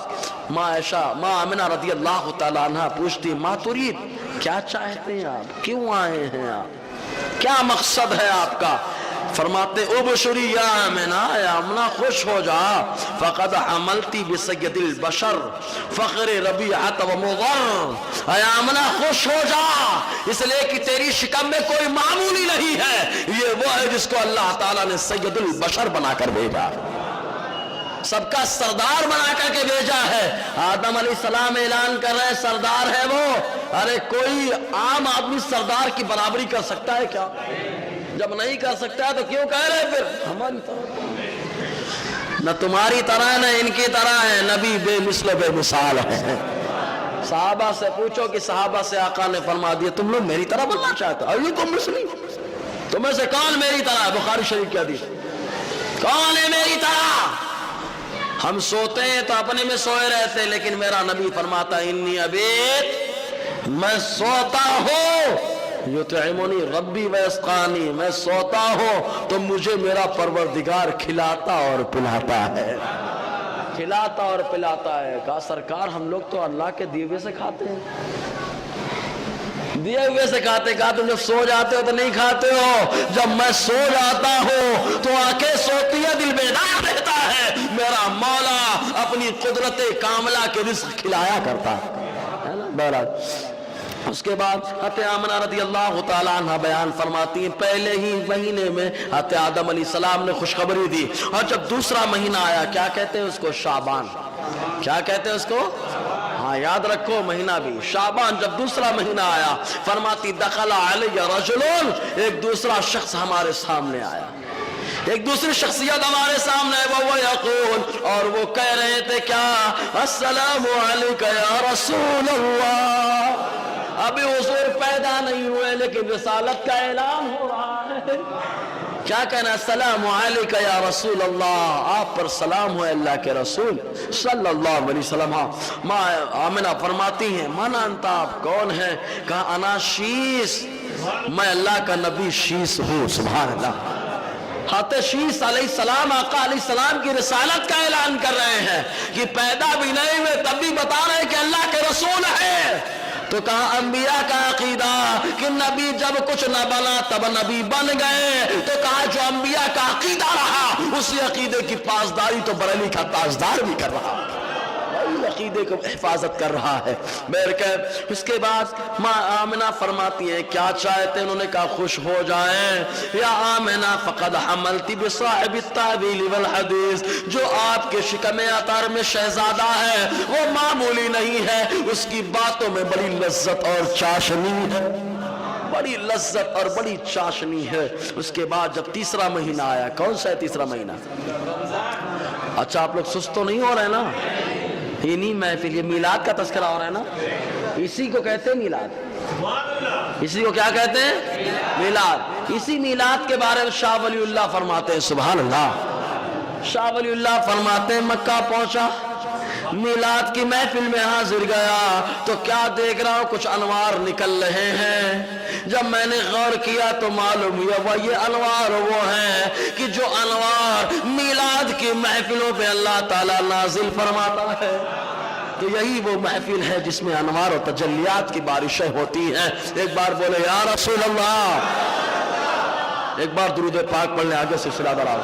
B: ماں عائشہ، ماں آمنہ رضی اللہ تعالیٰ عنہ پوچھتی ماں ترید، کیا چاہتے ہیں آپ، کیوں آئے ہیں آپ، کیا مقصد ہے آپ کا؟ فرماتے ابشری یا آمنہ، اے آمنہ خوش ہو جا، فقد حملتی بسید البشر فخر ربیعت و مضر. اے آمنہ خوش ہو جا، اس لئے کہ تیری شکم میں کوئی معمولی نہیں ہے، یہ وہ ہے جس کو اللہ تعالیٰ نے سید البشر بنا کر بھیجا، سب کا سردار بنا کر کے بھیجا ہے. آدم علیہ السلام اعلان کر رہے ہیں سردار ہے وہ. ارے کوئی عام آدمی سردار کی برابری کر سکتا ہے کیا؟ جب نہیں کر سکتا ہے تو کیوں کہہ رہے پھر ہماری طرح؟ نہ تمہاری طرح نہ ان کی طرح ہے، نبی بے مثل و بے مثال ہے. صحابہ سے پوچھو کہ صحابہ سے آقا نے فرما دیا تم لوگ میری طرح بننا چاہتے ہو، ایکم مثلی، تمہیں سے کون میری طرح ہے؟ بخاری شریف کی حدیث، کون ہے میری طرح؟ ہم سوتے ہیں تو اپنے میں سوئے رہتے، لیکن میرا نبی فرماتا انی ابیت، میں سوتا ہوں، یطعمنی ربی ویسقانی، میں سوتا ہوں تو مجھے میرا پروردگار کھلاتا اور پلاتا ہے، کھلاتا اور پلاتا ہے. کہا سرکار ہم لوگ تو اللہ کے دیے ہوئے سے کھاتے ہیں، دیے ہوئے سے کھاتے. کہا تم جب سو جاتے ہو تو نہیں کھاتے ہو، جب میں سو جاتا ہوں تو آنکھیں سوتی ہے، دل بیدار رہتا ہے، میرا مولا اپنی قدرت کاملہ کے رزق کھلایا کرتا ہے نا. بہرحال اس کے بعد حضرت آمنہ رضی اللہ تعالیٰ عنہ بیان فرماتی ہیں پہلے ہی مہینے میں حضرت آدم علیہ السلام نے خوشخبری دی، اور جب دوسرا مہینہ آیا، کیا کہتے ہیں اس کو؟ شعبان. کیا کہتے ہیں اس کو؟ ہاں یاد رکھو مہینہ بھی شعبان. جب دوسرا مہینہ آیا فرماتی دخل علی رجل، ایک دوسرا شخص ہمارے سامنے آیا، ایک دوسری شخصیت ہمارے سامنے ہے، وہ یقول، اور وہ کہہ رہے تھے کیا؟ السلام علیکہ یا رسول اللہ. ابھی حضور پیدا نہیں ہوئے لیکن رسالت کا اعلان ہو رہا ہے. کیا کہنا؟ السلام علیکہ یا رسول اللہ، آپ پر سلام ہو اللہ کے رسول صلی اللہ علیہ وسلم. ماں آمنہ فرماتی ہیں من انت، آپ کون ہیں؟ کہا انا شیس، میں اللہ کا نبی شیس ہوں. سبحان اللہ. حضرت شیس علیہ السلام آقا علیہ السلام کی رسالت کا اعلان کر رہے ہیں کہ پیدا بھی نہیں ہوئے تب بھی بتا رہے ہیں کہ اللہ کے رسول ہے. تو کہا انبیاء کا عقیدہ کہ نبی جب کچھ نہ بنا تب نبی بن گئے. تو کہا جو انبیاء کا عقیدہ رہا اسی عقیدے کی پاسداری تو بریلی کا تاجدار بھی کر رہا، وہی عقیدے کو حفاظت کر رہا ہے. اس کے بعد ماں آمنہ فرماتی ہیں کیا چاہتے ہیں؟ انہوں نے کہا خوش ہو جائیں. یا آمنہ فقد حملتی بصاحب التعویل والحدیث، جو آپ کے شکم عطار میں شہزادہ ہے وہ معمولی نہیں ہے، اس کی باتوں میں بڑی لذت اور چاشنی ہے، بڑی لذت اور بڑی چاشنی ہے. اس کے بعد جب تیسرا مہینہ آیا، کون سا ہے تیسرا مہینہ؟ اچھا آپ لوگ سست تو نہیں ہو رہے نا؟ یہ نہیں محفل، یہ میلاد کا تذکرہ ہو رہا ہے نا، اسی کو کہتے ہیں میلاد. اسی کو کیا کہتے ہیں؟ میلاد. اسی میلاد کے بارے میں شاہ ولی اللہ فرماتے ہیں، سبحان اللہ. شاہ ولی اللہ فرماتے ہیں مکہ پہنچا، میلاد کی محفل میں حاضر گیا تو کیا دیکھ رہا ہوں کچھ انوار نکل رہے ہیں. جب میں نے غور کیا تو معلوم ہوا وہ یہ انوار وہ ہیں کہ جو انوار میلاد کی محفلوں پہ اللہ تعالیٰ نازل فرماتا ہے. تو یہی وہ محفل ہے جس میں انوار و تجلیات کی بارشیں ہوتی ہیں. ایک بار بولے یا رسول اللہ، ایک بار درود پاک پڑھ لیں، آگے سے سلسلہ دراز.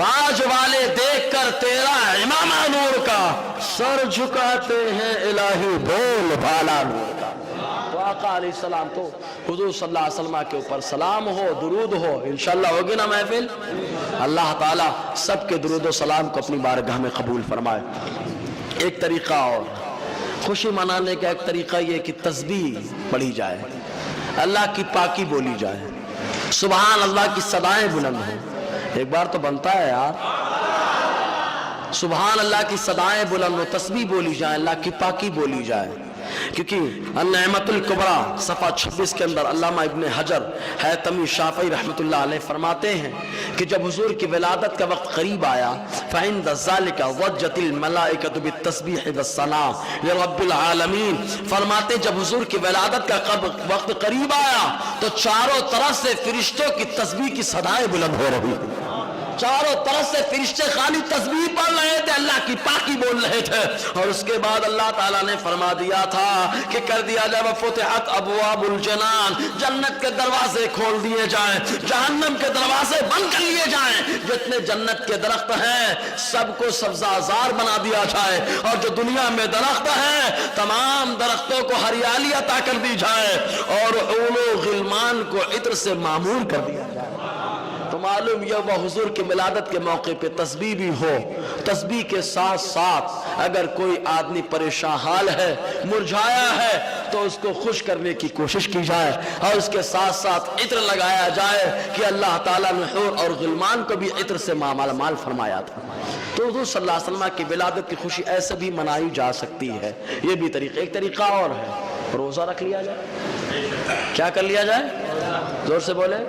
B: تاج والے دیکھ کر تیرا امامہ نور کا، سر جھکاتے ہیں الہی بول بھالا نور کا۔ تو آقا علیہ السلام تو حضور صلی اللہ علیہ وسلم کے اوپر سلام ہو، درود ہو، انشاءاللہ ہوگی نا محفل۔ اللہ تعالیٰ سب کے درود و سلام کو اپنی بارگاہ میں قبول فرمائے۔ ایک طریقہ اور خوشی منانے کا ایک طریقہ یہ کہ تسبیح پڑھی جائے، اللہ کی پاکی بولی جائے، سبحان اللہ کی صدائیں بلند ہوں۔ ایک بار تو بنتا ہے یار، سبحان اللہ کی صدائیں بلند ہوں، تسبیح بولی جائے، اللہ کی پاکی بولی جائے۔ کیونکہ النعمت الکبریٰ صفحہ 26 کے اندر علامہ ابن حجر حیثمی شافعی رحمۃ اللہ علیہ فرماتے ہیں کہ جب حضور کی ولادت کا وقت قریب آیا فعند ذالک وجت الملائکۃ بالتسبیح والثناء لرب العالمین، فرماتے جب حضور کی ولادت کا وقت قریب آیا تو چاروں طرف سے فرشتوں کی تسبیح کی صدائیں بلند ہو رہی، چاروں طرف سے فرشتے خالی تسبیح پڑھ رہے تھے، اللہ کی پاکی بول رہے تھے۔ اور اس کے بعد اللہ تعالیٰ نے فرما دیا تھا کہ کر دیا جائے وفتحت ابواب الجنان، جنت کے دروازے کھول دیے جائیں، جہنم کے دروازے بند کر لیے جائیں، جتنے جنت کے درخت ہیں سب کو سبزہ زار بنا دیا جائے، اور جو دنیا میں درخت ہیں تمام درختوں کو ہریالی عطا کر دی جائے، اور حور و غلمان کو عطر سے معمور کر دیا جائے۔ تو معلوم یہ وہ حضور کی ولادت کے موقع پہ تسبیح بھی ہو، تسبیح کے ساتھ ساتھ اگر کوئی آدمی پریشان حال ہے، مرجھایا ہے، تو اس کو خوش کرنے کی کوشش کی جائے، اور اس کے ساتھ ساتھ عطر لگایا جائے کہ اللہ تعالیٰ نے حور اور غلمان کو بھی عطر سے مالا مال فرمایا تھا۔ تو حضور صلی اللہ علیہ وسلم کی ولادت کی خوشی ایسے بھی منائی جا سکتی ہے، یہ بھی طریقہ۔ ایک طریقہ اور ہے، روزہ رکھ لیا جائے۔ کیا کر لیا جائے؟ زور سے بولے۔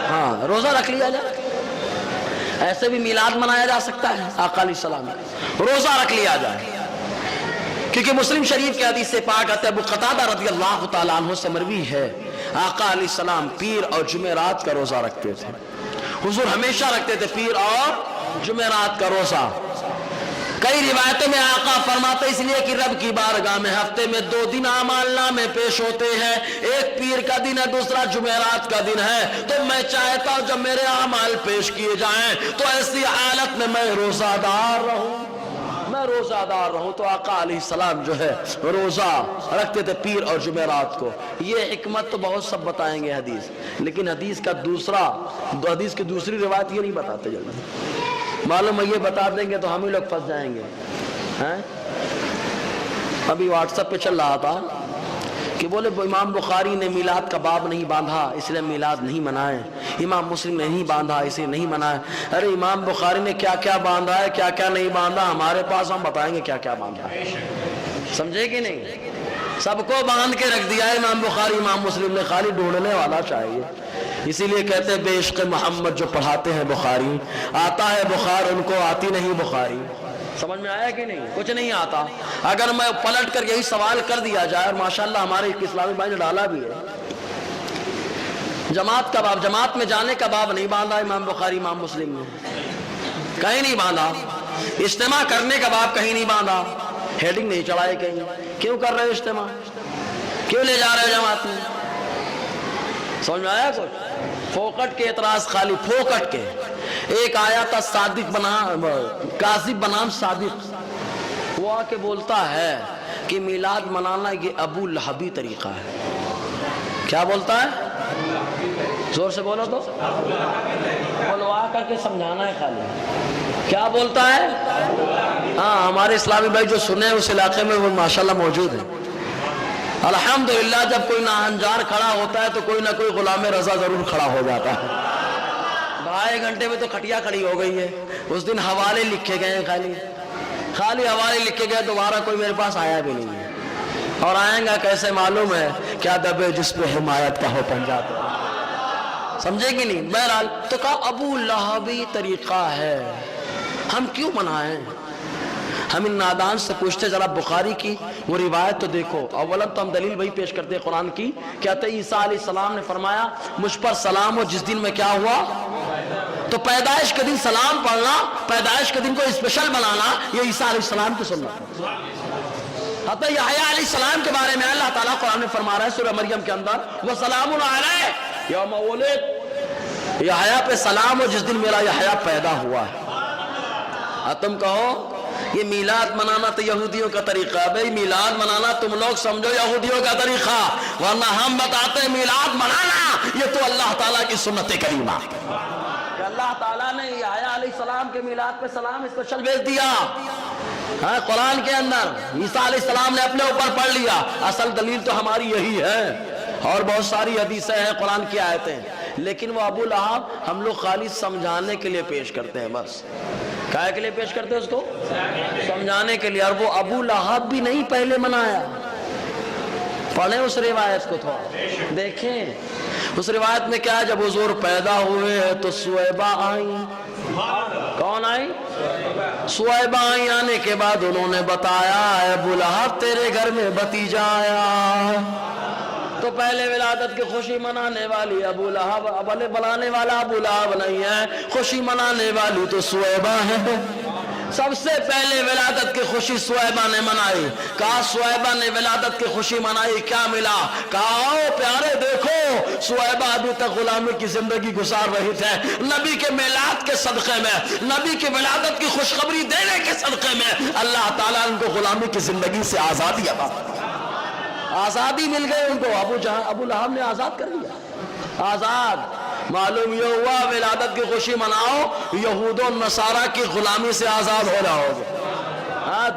B: ہاں، روزہ رکھ لیا جائے۔ ایسے بھی میلاد منایا جا سکتا ہے آقا علیہ السلام، روزہ رکھ لیا جائے، کیونکہ مسلم شریف کے حدیث سے پاک آتا ہے، ابو قتادہ رضی اللہ تعالیٰ عنہ سے مروی ہے آقا علیہ السلام پیر اور جمعرات کا روزہ رکھتے تھے۔ حضور ہمیشہ رکھتے تھے پیر اور جمعرات کا روزہ۔ کئی روایتوں میں آقا فرماتے اس لیے کہ رب کی بارگاہ میں ہفتے میں 2 دن اعمال نامے پیش ہوتے ہیں، ایک پیر کا دن ہے، دوسرا جمعرات کا دن ہے، تو میں چاہتا ہوں جب میرے اعمال پیش کیے جائیں تو ایسی حالت میں میں روزہ دار رہوں، تو آقا علیہ السلام جو ہے روزہ رکھتے تھے پیر اور جمعرات کو۔ یہ حکمت تو بہت سب بتائیں گے حدیث، لیکن حدیث کی دوسری روایت یہ نہیں بتاتے جلدی، معلوم ہے یہ بتا دیں گے تو ہم ہی لوگ پھنس جائیں گے۔ ابھی واٹس ایپ پہ چل رہا تھا کہ بولے امام بخاری نے میلاد کا باب نہیں باندھا اس لیے میلاد نہیں منائے، امام مسلم نے نہیں باندھا اسے نہیں منائے۔ ارے امام بخاری نے کیا کیا باندھا ہے، کیا کیا نہیں باندھا، ہمارے پاس ہم بتائیں گے کیا کیا باندھا ہے، سمجھے کہ نہیں؟ سب کو باندھ کے رکھ دیا ہے امام بخاری امام مسلم نے، خالی ڈھونڈنے والا چاہیے۔ اسی لیے کہتے ہیں بے عشق محمد جو پڑھاتے ہیں بخاری، آتا ہے بخار ان کو آتی نہیں بخاری۔ سمجھ میں آیا کہ نہیں؟ کچھ نہیں آتا۔ اگر میں پلٹ کر یہی سوال کر دیا جائے، اور ماشاءاللہ ہمارے اسلامی بھائی نے ڈالا بھی ہے، جماعت کا باب، جماعت میں جانے کا باب نہیں باندھا امام بخاری امام مسلم نے، کہیں نہیں باندھا۔ اجتماع کرنے کا باب کہیں نہیں باندھا، ہیڈنگ نہیں چڑھائے کہیں۔ کیوں کر رہے ہو اجتماع؟ کیوں لے جا رہے ہو جماعت میں؟ سمجھ میں آیا کچھ؟ پھوکٹ کے اعتراض، خالی پھوکٹ کے۔ ایک آیا تھا صادق کاذب بنام صادق، وہ آ کے بولتا ہے کہ میلاد منانا یہ ابو لہبی طریقہ ہے۔ کیا بولتا ہے؟ زور سے بولو تو بولو، آ کر کے سمجھانا ہے خالی۔ کیا بولتا ہے؟ ہاں، ہمارے اسلامی بھائی جو سنے اس علاقے میں وہ ماشاءاللہ موجود ہیں۔ الحمدللہ جب کوئی ناہنجار کھڑا ہوتا ہے تو کوئی نہ کوئی غلام رضا ضرور کھڑا ہو جاتا ہے۔ 2.5 گھنٹے میں تو کھٹیا کھڑی ہو گئی ہے۔ اس دن حوالے لکھے گئے ہیں، خالی حوالے لکھے گئے، دوبارہ کوئی میرے پاس آیا بھی نہیں ہے، اور آئیں گا کیسے معلوم ہے؟ کیا دبے جس پہ حمایت کا ہو پنجا تو، سمجھے گی نہیں؟ بہرحال تو کہا ابو لہبی طریقہ ہے، ہم کیوں منائیں؟ ہم ان نادان سے پوچھتے ذرا بخاری کی وہ روایت تو دیکھو۔ اولا تو ہم دلیل وہی پیش کرتے ہیں قرآن کی، کہتے ہیں عیسیٰ علیہ السلام نے فرمایا مجھ پر سلام ہو جس دن میں کیا ہوا، تو پیدائش کے دن سلام پڑھنا، پیدائش کے دن کو اسپیشل بنانا، یہ عیسیٰ علیہ السلام کی سنت ہے۔ حتی یحییٰ علیہ السلام کے بارے میں اللہ تعالیٰ قرآن میں فرما رہا ہے سورہ مریم کے اندر وَسَلَامٌ عَلَیْهِ یَوْمَ وُلِدَ، یحییٰ پہ سلام ہو جس دن میرا یحییٰ پیدا ہوا ہے۔ تم کہو یہ میلاد منانا تو یہودیوں کا طریقہ ہے۔ بھئی میلاد منانا تم لوگ سمجھو یہودیوں کا طریقہ، ورنہ ہم بتاتے ہیں میلاد منانا یہ تو اللہ تعالیٰ کی سنت کریمہ کہ اللہ تعالیٰ نے یحییٰ علیہ السلام کے میلاد پہ سلام اسپیشل بھیج دیا قرآن کے اندر۔ عیسیٰ علیہ السلام نے اپنے اوپر پڑھ لیا۔ اصل دلیل تو ہماری یہی ہے، اور بہت ساری حدیثیں ہیں، قرآن کی آیتیں، لیکن وہ ابو لہب ہم لوگ خالی سمجھانے کے لیے پیش کرتے ہیں، بس کائے کے لیے پیش کرتے ہیں اس کو؟ سمجھانے کے لیے۔ اور وہ ابو لہب بھی نہیں پہلے منایا۔ پڑھیں اس روایت کو تھوڑا دیکھیں، اس روایت میں کیا ہے، جب حضور پیدا ہوئے تو سویبہ آئیں۔ کون آئی؟ سویبہ آئیں۔ آنے کے بعد انہوں نے بتایا اے ابو لہب تیرے گھر میں بھتیجا آیا۔ تو پہلے ولادت کی خوشی منانے والی ابو لہب، ابلے بلانے والا ابو لہب نہیں ہے، خوشی منانے والی تو سویبہ ہے۔ سب سے پہلے ولادت کی خوشی سویبہ نے منائی۔ کہا سویبہ نے ولادت کی خوشی منائی، کیا ملا؟ کہا آؤ پیارے دیکھو، سویبہ ابھی تک غلامی کی زندگی گزار رہی تھے، نبی کے میلاد کے صدقے میں، نبی کی ولادت کی خوشخبری دینے کے صدقے میں اللہ تعالیٰ ان کو غلامی کی زندگی سے آزادی عطا فرمائی۔ آزادی مل گئی ان کو، ابو لہب نے آزاد کر دیا، آزاد۔ معلوم یہ ہوا ولادت کی خوشی مناؤ، یہود و نصارہ کی غلامی سے آزاد ہو جاؤ گے،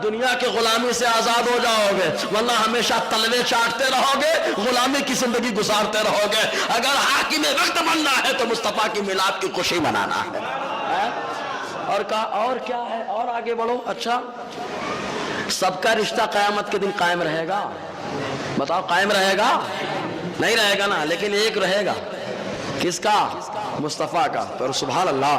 B: دنیا کی غلامی سے آزاد ہو جاؤ گے، ورنہ ہمیشہ تلوے چاٹتے رہو گے، غلامی کی زندگی گزارتے رہو گے۔ اگر حاکم وقت بننا ہے تو مصطفیٰ کی میلاد کی خوشی منانا ہے۔ اور کہا اور کیا ہے، اور آگے بڑھو۔ اچھا سب کا رشتہ قیامت کے دن قائم رہے گا؟ بتاؤ قائم رہے گا؟ نہیں رہے گا نا، لیکن ایک رہے گا، کس کا؟ مصطفیٰ کا۔ پر سبحان اللہ،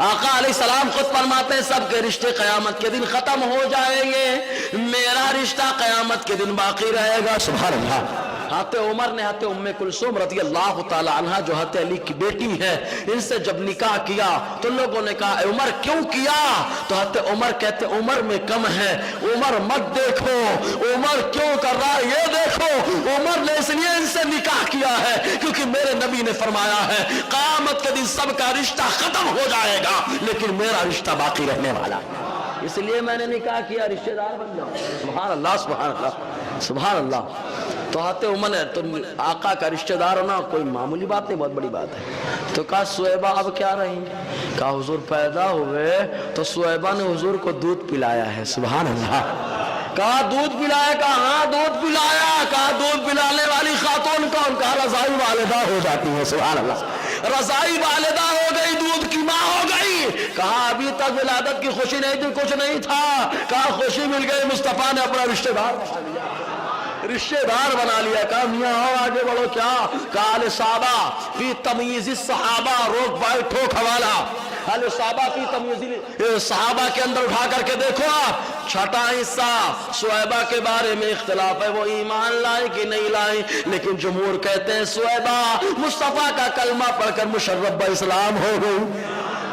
B: آقا علیہ السلام خود فرماتے ہیں سب کے رشتے قیامت کے دن ختم ہو جائیں گے، میرا رشتہ قیامت کے دن باقی رہے گا۔ سبحان اللہ۔ حضرت عمر نے حضرت ام کلثوم رضی اللہ تعالی عنہ جو حضرت علی کی بیٹی ہے، ان سے جب نکاح کیا تو لوگوں نے کہا اے عمر کیوں کیا؟ تو حضرت عمر کہتے عمر میں کم ہے، عمر مت دیکھو، عمر کیوں کر رہا ہے یہ دیکھو، عمر نے اس لیے ان سے نکاح کیا ہے کیونکہ میرے نبی نے فرمایا ہے قیامت کے دن سب کا رشتہ ختم ہو جائے گا لیکن میرا رشتہ باقی رہنے والا ہے، اس لیے میں نے نکاح کیا، رشتہ دار بن جاؤ۔ سبحان اللہ سبحان اللہ سبحان اللہ۔ تو حضرت عمر نے تو آقا کا رشتہ دار ہونا کوئی معمولی بات نہیں، بہت بڑی بات ہے۔ تو کہا سویبہ اب کیا رہی؟ کہا حضور پیدا ہوئے تو سویبہ نے حضور کو دودھ پلایا ہے۔ سبحان اللہ۔ کہا دودھ پلایا؟ کہا ہاں دودھ پلایا۔ کہا دودھ پلانے والی خاتون کون؟ کہا رضائی والدہ ہو جاتی ہے۔ سبحان اللہ۔ رضائی والدہ ہو گئی، دودھ کی ماں ہو گئی۔ کہا ابھی تک ولادت کی خوشی نہیں تھی، کچھ نہیں تھا۔ کہا خوشی مل گئی، مصطفیٰ نے اپنا رشتہ دار بنا لیا، رشتہ دار بنا لیا۔ کہا میاں آؤ آگے بڑھو۔ کیا؟ کہا اہل صحابہ فی تمییز الصحابہ، روک بائی ٹھوک حوالہ، اہل صحابہ فی تمییز صحابہ کے اندر اٹھا کر کے دیکھو آپ، چھٹا حصہ سویبہ کے بارے میں اختلاف ہے، وہ ایمان لائے کہ نہیں لائے، لیکن جمہور کہتے ہیں سویبہ مصطفیٰ کا کلمہ پڑھ کر مشرف اسلام ہو گئی۔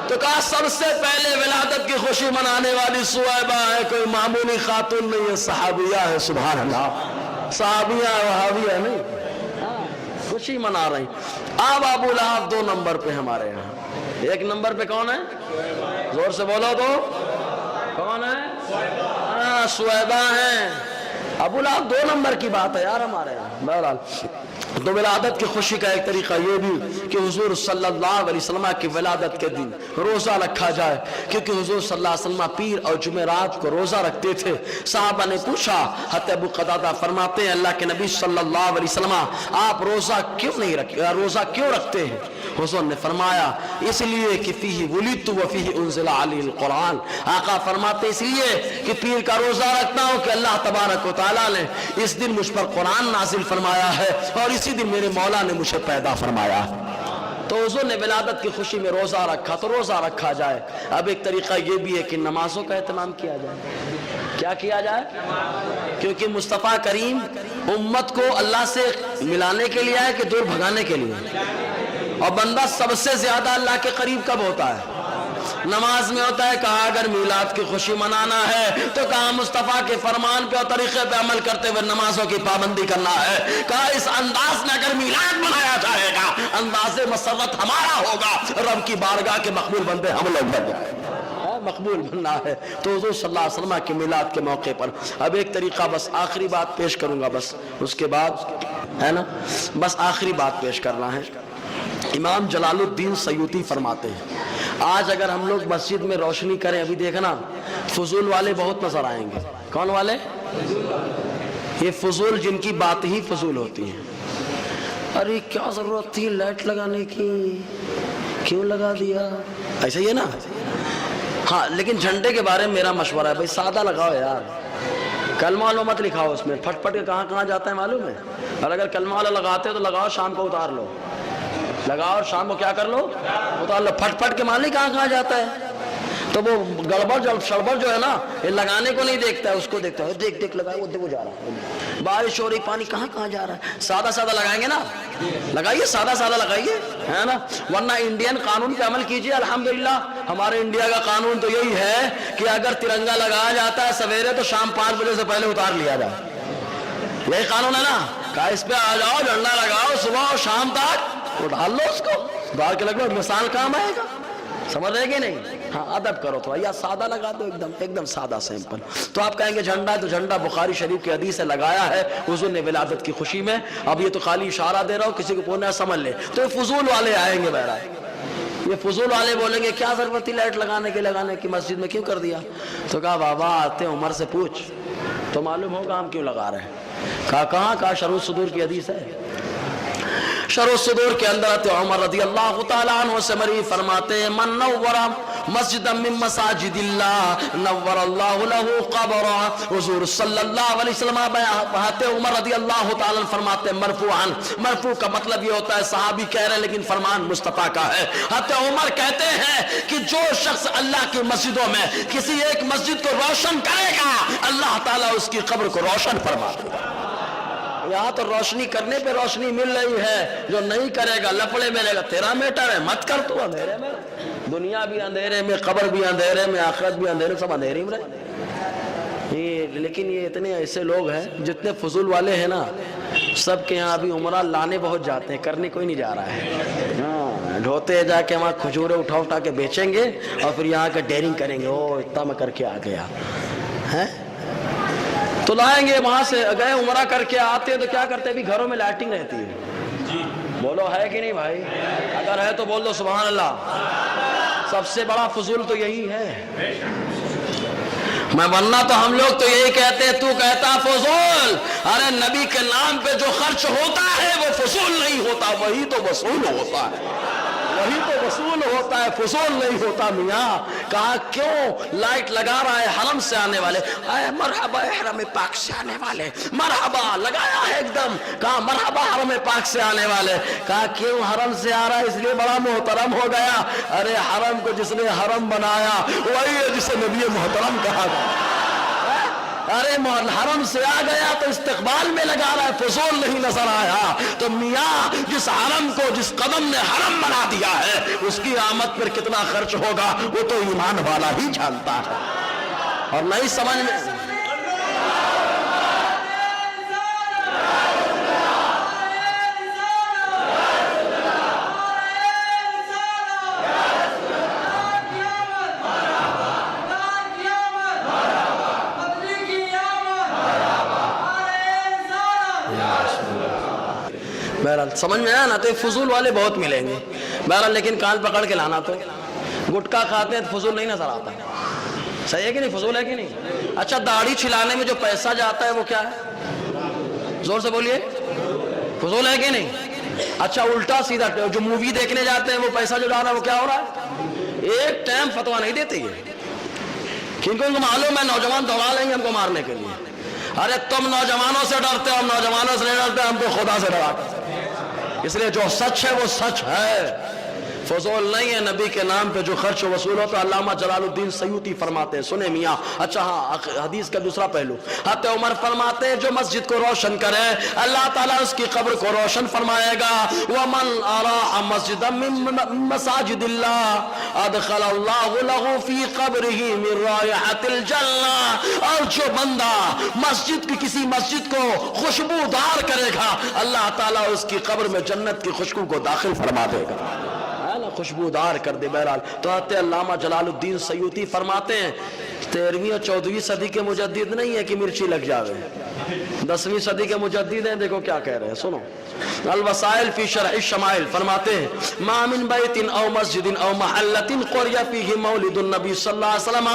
B: تو کہا سب سے پہلے ولادت کی خوشی منانے والی سویبہ ہے، کوئی معمولی خاتون نہیں ہے، صحابیہ ہے۔ سبحان اللہ۔ صحابیہ وہابیہ نہیں، خوشی منا رہی۔ اب ابو لہب 2 نمبر پہ ہمارے یہاں، 1 نمبر پہ کون ہے؟ زور سے بولو تو کون ہے؟ سویبہ ہیں۔ ابو لہب 2 نمبر کی بات ہے یار ہمارے یہاں۔ بہرحال تو ولادت کی خوشی کا ایک طریقہ یہ بھی کہ حضور صلی اللہ علیہ وسلم کی ولادت کے دن روزہ رکھا جائے، کیونکہ حضور صلی اللہ علیہ وسلم پیر اور جمعرات کو روزہ رکھتے تھے۔ صحابہ نے پوچھا، حضرت ابو قتادہ فرماتے ہیں اللہ کے نبی صلی اللہ علیہ وسلم آپ روزہ کیوں نہیں رکھتے، روزہ کیوں رکھتے ہیں؟ حضور نے فرمایا اس لیے کہ فیہ ولدت وفیہ انزل علی القرآن۔ آقا فرماتے اس لیے کہ پیر کا روزہ رکھتا ہوں کہ اللہ تبارک و تعالیٰ نے اس دن مجھ پر قرآن نازل فرمایا ہے اور اسی دن میرے مولا نے مجھے پیدا فرمایا۔ تو حضور نے ولادت کی خوشی میں روزہ رکھا تو روزہ رکھا جائے۔ اب ایک طریقہ یہ بھی ہے کہ نمازوں کا اہتمام کیا جائے۔ کیا کیا جائے؟ کیونکہ مصطفیٰ کریم امت کو اللہ سے ملانے کے لیے آئے کہ دور بھگانے کے لیے، اور بندہ سب سے زیادہ اللہ کے قریب کب ہوتا ہے؟ نماز میں ہوتا ہے، کہا اگر میلاد کی خوشی منانا ہے تو کہا مصطفیٰ کے فرمان پہ اور طریقے پہ عمل کرتے ہوئے نمازوں کی پابندی کرنا ہے، کہا اس انداز میں اگر میلاد منایا جائے گا انداز مسرت ہمارا ہوگا، رب کی بارگاہ کے مقبول بندے ہم لوگ بن جائیں، مقبول بننا ہے۔ تو حضور صلی اللہ علیہ وسلم کے میلاد کے موقع پر اب ایک طریقہ، بس آخری بات پیش کروں گا، بس اس کے بعد ہے نا، بس آخری بات پیش کرنا ہے۔ امام جلال الدین سیوطی فرماتے ہیں آج اگر ہم لوگ مسجد میں روشنی کریں، ابھی دیکھنا فضول والے بہت نظر آئیں گے۔ کون والے؟ یہ فضول جن کی بات ہی فضول ہوتی ہے۔ ارے کیا ضرورت تھی لائٹ لگانے کی، کیوں لگا دیا، ایسا ہی ہے نا۔ ہاں لیکن جھنڈے کے بارے میں میرا مشورہ ہے بھائی سادہ لگاؤ یار، کلمہ والا مت لکھاؤ اس میں، پھٹ پھٹ کے کہاں کہاں جاتا ہے معلوم ہے۔ اور اگر کلمہ والا لگاتے تو لگاؤ شام کو اتار لو، لگاؤ اور شام کو کیا کر لو اتار لو، پھٹ پھٹ کے مالی کہاں کہاں جاتا ہے۔ تو وہ گڑبڑ شڑبڑ جو ہے نا یہ لگانے کو نہیں دیکھتا ہے، اس کو دیکھتا ہے، دیکھ دیکھ لگائے وہ دیکھو جا رہا ہے، بارش ہو رہی پانی کہاں کہاں جا رہا ہے۔ سادہ سادہ لگائیں گے نا، لگائیے سادہ سادہ لگائیے، ہے نا، ورنہ انڈین قانون پہ عمل کیجئے۔ الحمدللہ ہمارے انڈیا کا قانون تو یہی ہے کہ اگر ترنگا لگایا جاتا ہے سویرے تو شام 5 بجے سے پہلے اتار لیا جائے، یہی قانون ہے نا۔ کہا اس پہ آ جاؤ، جھنڈا لگاؤ، صبح اور شام تک وہ ڈال لو، اس کو ڈال کے لگ لو، مثال کام آئے گا، سمجھ رہے کہ نہیں۔ ہاں ادب کرو تھوڑا، یا سادہ لگا دو، ایک دم سادہ سمپل۔ تو آپ کہیں گے جھنڈا ہے تو جھنڈا بخاری شریف کی حدیث سے لگایا ہے حضور نے ولادت کی خوشی میں۔ اب یہ تو خالی اشارہ دے رہا ہوں، کسی کو پوچھنا سمجھ لے۔ تو یہ فضول والے آئیں گے بہرحال، یہ فضول والے بولیں گے کیا ضرورت تھی لائٹ لگانے کی مسجد میں، کیوں کر دیا؟ تو کہا بابا آتے عمر سے پوچھ تو معلوم ہوگا ہم کیوں لگا رہے ہیں۔ کہا کہاں؟ کہا شرح الصدور کی حدیث ہے، شرح الصدور کے اندر حضرت عمر رضی اللہ تعالیٰ عنہ سے مروی فرماتے ہیں من نور مسجد من مساجد اللہ نور اللہ له قبرا۔ حضور صلی اللہ علیہ وسلم حضرت عمر رضی اللہ تعالیٰ عنہ فرماتے ہیں مرفوعاً، مرفوع کا مطلب یہ ہوتا ہے صحابی کہہ رہے ہیں لیکن فرمان مصطفیٰ کا ہے۔ حضرت عمر کہتے ہیں کہ جو شخص اللہ کی مسجدوں میں کسی ایک مسجد کو روشن کرے گا اللہ تعالیٰ اس کی قبر کو روشن فرما دے گا۔ یہاں تو روشنی کرنے پہ روشنی مل رہی ہے، جو نہیں کرے گا لفڑے میں رہے گا، تیرا میٹر ہے مت کر، تو اندھیرے میں، دنیا بھی اندھیرے میں، قبر بھی اندھیرے میں، آخرت بھی اندھیرے میں، سب اندھیرے میں رہے۔ لیکن یہ اتنے ایسے لوگ ہیں جتنے فضول والے ہیں نا سب کے یہاں ابھی عمرہ لانے بہت جاتے ہیں، کرنے کوئی نہیں جا رہا ہے۔ ڈھوتے جا کے وہاں کھجورے اٹھا کے بیچیں گے اور پھر یہاں کے ڈیرنگ کریں گے، او اتنا میں کر کے آ گیا ہے، تو لائیں گے وہاں سے گئے عمرہ کر کے آتے ہیں تو کیا کرتے ہیں، بھی گھروں میں لائٹنگ رہتی ہے، بولو ہے کہ نہیں بھائی؟ اگر ہے تو بول دو سبحان اللہ۔ سب سے بڑا فضول تو یہی ہے، میں ورنہ تو ہم لوگ تو یہی کہتے ہیں، تو کہتا فضول، ارے نبی کے نام پہ جو خرچ ہوتا ہے وہ فضول نہیں ہوتا، وہی تو وصول ہوتا ہے، وہی تو وصول ہوتا ہے، فضول نہیں ہوتا میاں۔ کہا کیوں لائٹ لگا رہا ہے حرم سے آنے والے، اے مرحبا حرم پاک سے آنے والے، مرحبا لگایا ہے ایک دم۔ کہا مرحبا حرم پاک سے آنے والے۔ کہا کیوں حرم سے آ رہا ہے؟ اس لیے بڑا محترم ہو گیا۔ ارے حرم کو جس نے حرم بنایا وہی ہے جسے نبی محترم کہا گیا۔ ارے حرم سے آ گیا تو استقبال میں لگا رہا ہے، فضول نہیں نظر آیا۔ تو میاں جس حرم کو جس قدم نے حرم بنا دیا ہے اس کی آمد پر کتنا خرچ ہوگا وہ تو ایمان والا ہی جانتا ہے، اور نہیں سمجھ میں بہرحال سمجھ میں آیا نا۔ تو فضول والے بہت ملیں گے بہرحال، لیکن کان پکڑ کے لانا، تو گٹکا کھاتے ہیں تو فضول نہیں نظر آتا، صحیح ہے کہ نہیں؟ فضول ہے کہ نہیں؟ اچھا داڑھی چھلانے میں جو پیسہ جاتا ہے وہ کیا ہے؟ زور سے بولیے، فضول ہے کہ نہیں؟ اچھا الٹا سیدھا جو مووی دیکھنے جاتے ہیں وہ پیسہ جو جا رہا ہے وہ کیا ہو رہا ہے؟ ایک ٹائم فتویٰ نہیں دیتے یہ، کیونکہ ان کو معلوم ہے نوجوان دوڑا لیں گے ہم کو مارنے کے لیے۔ ارے تم نوجوانوں سے ڈرتے ہو، ہم نوجوانوں سے نہیں ڈرتے، ہم تو خدا سے ڈراتے ہیں۔ اس لیے جو سچ ہے وہ سچ ہے، فضول نہیں ہے نبی کے نام پہ جو خرچ و وصول ہوتا ہے. علامہ جلال الدین سیوطی فرماتے ہیں, سنیں میاں, اچھا ہاں حدیث کا دوسرا پہلو, حضرت عمر فرماتے ہیں جو مسجد کو روشن کرے اللہ تعالیٰ اس کی قبر کو روشن فرمائے گا. وَمَنْ أَرَاءَ مَسْجِدًا مِّن مَسَاجِدِ اللَّهِ أَدْخَلَ اللَّهُ لَهُ فِي قَبْرِهِ مِن رَائِحَةِ الْجَنَّةِ. اور جو بندہ مسجد کی کسی مسجد کو خوشبودار کرے گا اللہ تعالیٰ اس کی قبر میں جنت کی خوشبو کو داخل فرما دے گا, خوشبودار کر دے. بہرحال تو حضرت علامہ جلال الدین سیوطی فرماتے ہیں 13ویں اور 14ویں صدی کے مجدد نہیں ہے کہ مرچی لگ جاوے, 10ویں صدی کے مجدد ہیں. دیکھو کیا کہہ رہے ہیں, سنو. الوسائل فی شرح الشمائل فرماتے ہیں ما من بیت او مسجد او محلت قرئ فیہ مولد النبی صلی اللہ علیہ وسلم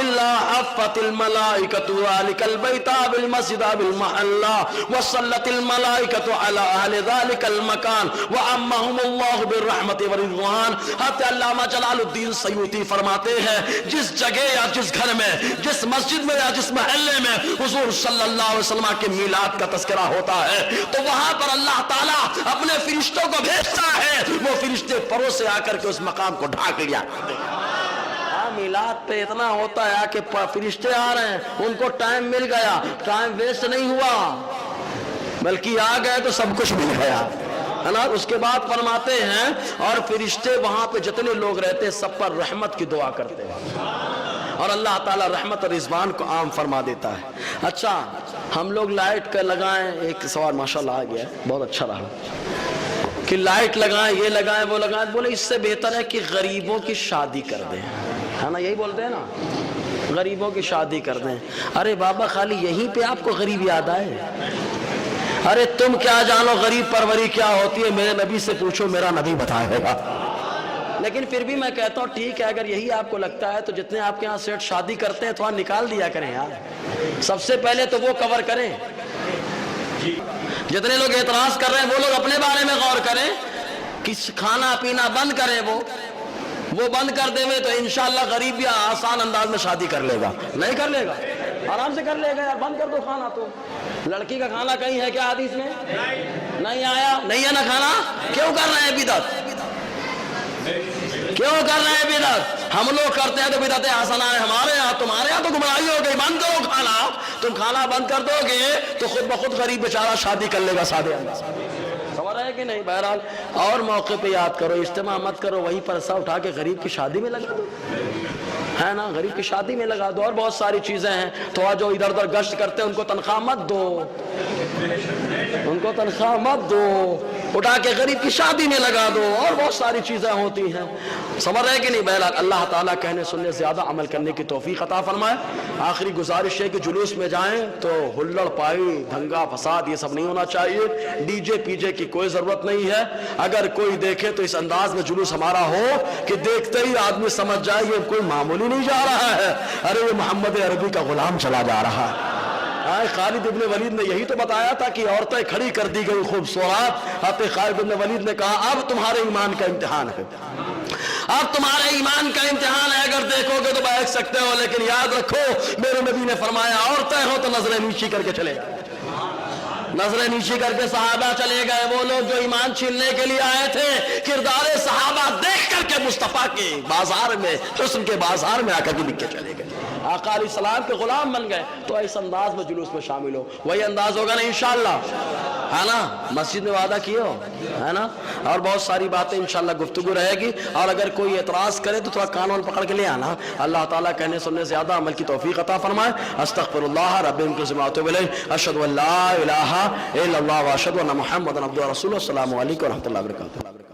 B: الا حفت الملائکۃ ذلک البیت بالمسجد بالمحلہ وصلت الملائکۃ علی اہل ذلک المکان وعمهم اللہ بالرحمت والرضوان. حضرت علامہ جلال الدین سیوطی فرماتے ہیں جس جگہ یا جس گھر میں, جس مسجد میں یا جس محلے میں حضور صلی اللہ علیہ وسلم کے میلاد کا تذکرہ ہوتا ہے تو وہاں پر اللہ تعالیٰ اپنے فرشتوں کو بھیجتا ہے, وہ فرشتے پروں سے آ کر کے اس مقام کو ڈھانک لیا. میلاد پہ اتنا ہوتا ہے کہ فرشتے آ رہے ہیں, ان کو ٹائم مل گیا, ٹائم ویسٹ نہیں ہوا بلکہ آ گئے تو سب کچھ مل گیا ہے نا. اس کے بعد فرماتے ہیں اور فرشتے وہاں پہ جتنے لوگ رہتے ہیں سب پر رحمت کی دعا کرتے ہیں اور اللہ تعالیٰ رحمت اور رضوان کو عام فرما دیتا ہے. اچھا ہم لوگ لائٹ کا لگائیں, ایک سوال ماشاءاللہ آ گیا ہے, بہت اچھا رہا کہ لائٹ لگائیں, یہ لگائیں, وہ لگائیں. بولے اس سے بہتر ہے کہ غریبوں کی شادی کر دیں, ہے نا, یہی بولتے ہیں نا, غریبوں کی شادی کر دیں. ارے بابا خالی یہیں پہ آپ کو غریب یاد آئے؟ ارے تم کیا جانو غریب پروری کیا ہوتی ہے, میرے نبی سے پوچھو, میرا نبی بتائے گا. لیکن پھر بھی میں کہتا ہوں ٹھیک ہے اگر یہی آپ کو لگتا ہے تو جتنے آپ کے ہاں سیٹ شادی کرتے ہیں تھوڑا نکال دیا کریں یار. سب سے پہلے تو وہ کور کریں, جتنے لوگ اعتراض کر رہے ہیں وہ لوگ اپنے بارے میں غور کریں کہ کھانا پینا بند کریں, وہ بند کر دے میں تو انشاءاللہ غریب یا آسان انداز میں شادی کر لے گا. نہیں کر لے گا, آرام سے کر لے گا یار, بند کر دو کھانا. تو لڑکی کا کھانا کہیں ہے کیا حدیث میں؟ نہیں آیا, نہیں ہے نا کھانا. کیوں کر رہے ہیں بدعت, کیوں کر رہے ہیں بدعت؟ ہم لوگ کرتے ہیں تو بدعتیں حسنہ ہیں ہمارے یہاں, تمہارے یہاں تو گمراہی ہو گئی. بند کرو کھانا, تم کھانا بند کر دو گے تو خود بخود غریب بیچارہ شادی کر لے گا سادے انداز. خبر ہے کہ نہیں؟ بہرحال اور موقع پہ یاد کرو, اجتماع مت کرو, وہیں پر ایسا اٹھا کے غریب کی شادی میں لگا دو, ہے نا, غریب کی شادی میں لگا دو. اور بہت ساری چیزیں ہیں, تو جو ادھر ادھر گشت کرتے ہیں ان کو تنخواہ مت دو, ان کو تنخواہ مت دو, اٹھا کے غریب کی شادی میں لگا دو. اور بہت ساری چیزیں ہوتی ہیں, سمجھ رہے کہ نہیں؟ بہرحال اللہ تعالیٰ کہنے سننے زیادہ عمل کرنے کی توفیق عطا فرمائے. آخری گزارش ہے کہ جلوس میں جائیں تو ہلڑ پائی, دھنگا فساد یہ سب نہیں ہونا چاہیے. ڈی جے پی جے کی کوئی ضرورت نہیں ہے. اگر کوئی دیکھے تو اس انداز میں جلوس ہمارا ہو کہ دیکھتے ہی آدمی سمجھ جائے یہ کوئی معمولی نہیں جا رہا ہے, ارے یہ محمد عربی کا غلام چلا جا رہا ہے. خالد ابن ولید نے یہی تو بتایا تھا کہ عورتیں کھڑی کر دی گئی خوبصورت. حضرت خالد ابن ولید نے کہا اب تمہارے ایمان کا امتحان ہے, اب تمہارے ایمان کا امتحان ہے. اگر دیکھو گے تو بیٹھ سکتے ہو, لیکن یاد رکھو میرے نبی نے فرمایا عورتیں ہو تو نظریں نیچی کر کے چلے گئے, نظریں نیچی کر کے صحابہ چلے گئے. وہ لوگ جو ایمان چھیننے کے لیے آئے تھے کردار صحابہ دیکھ کر کے مصطفیٰ کے بازار میں, حسن کے بازار میں آ کر کے نکل چلے گئے, آقا علیہ السلام کے غلام بن گئے. تو اس انداز میں جلوس میں شامل ہو, وہی انداز ہوگا نا انشاءاللہ, ہے نا, مسجد میں وعدہ کیے ہو, ہے نا. اور بہت ساری باتیں انشاءاللہ گفتگو رہے گی. اور اگر کوئی اعتراض کرے تو تھوڑا کان پکڑ کے لے آنا. اللہ تعالیٰ کہنے سننے زیادہ عمل کی توفیق عطا فرمائے. استغفر اللہ رب اشہد ان لا الہ الا اللہ واشہد ان محمد عبدہ ورسولہ. السلام علیکم ورحمۃ اللہ وبرکاتہ.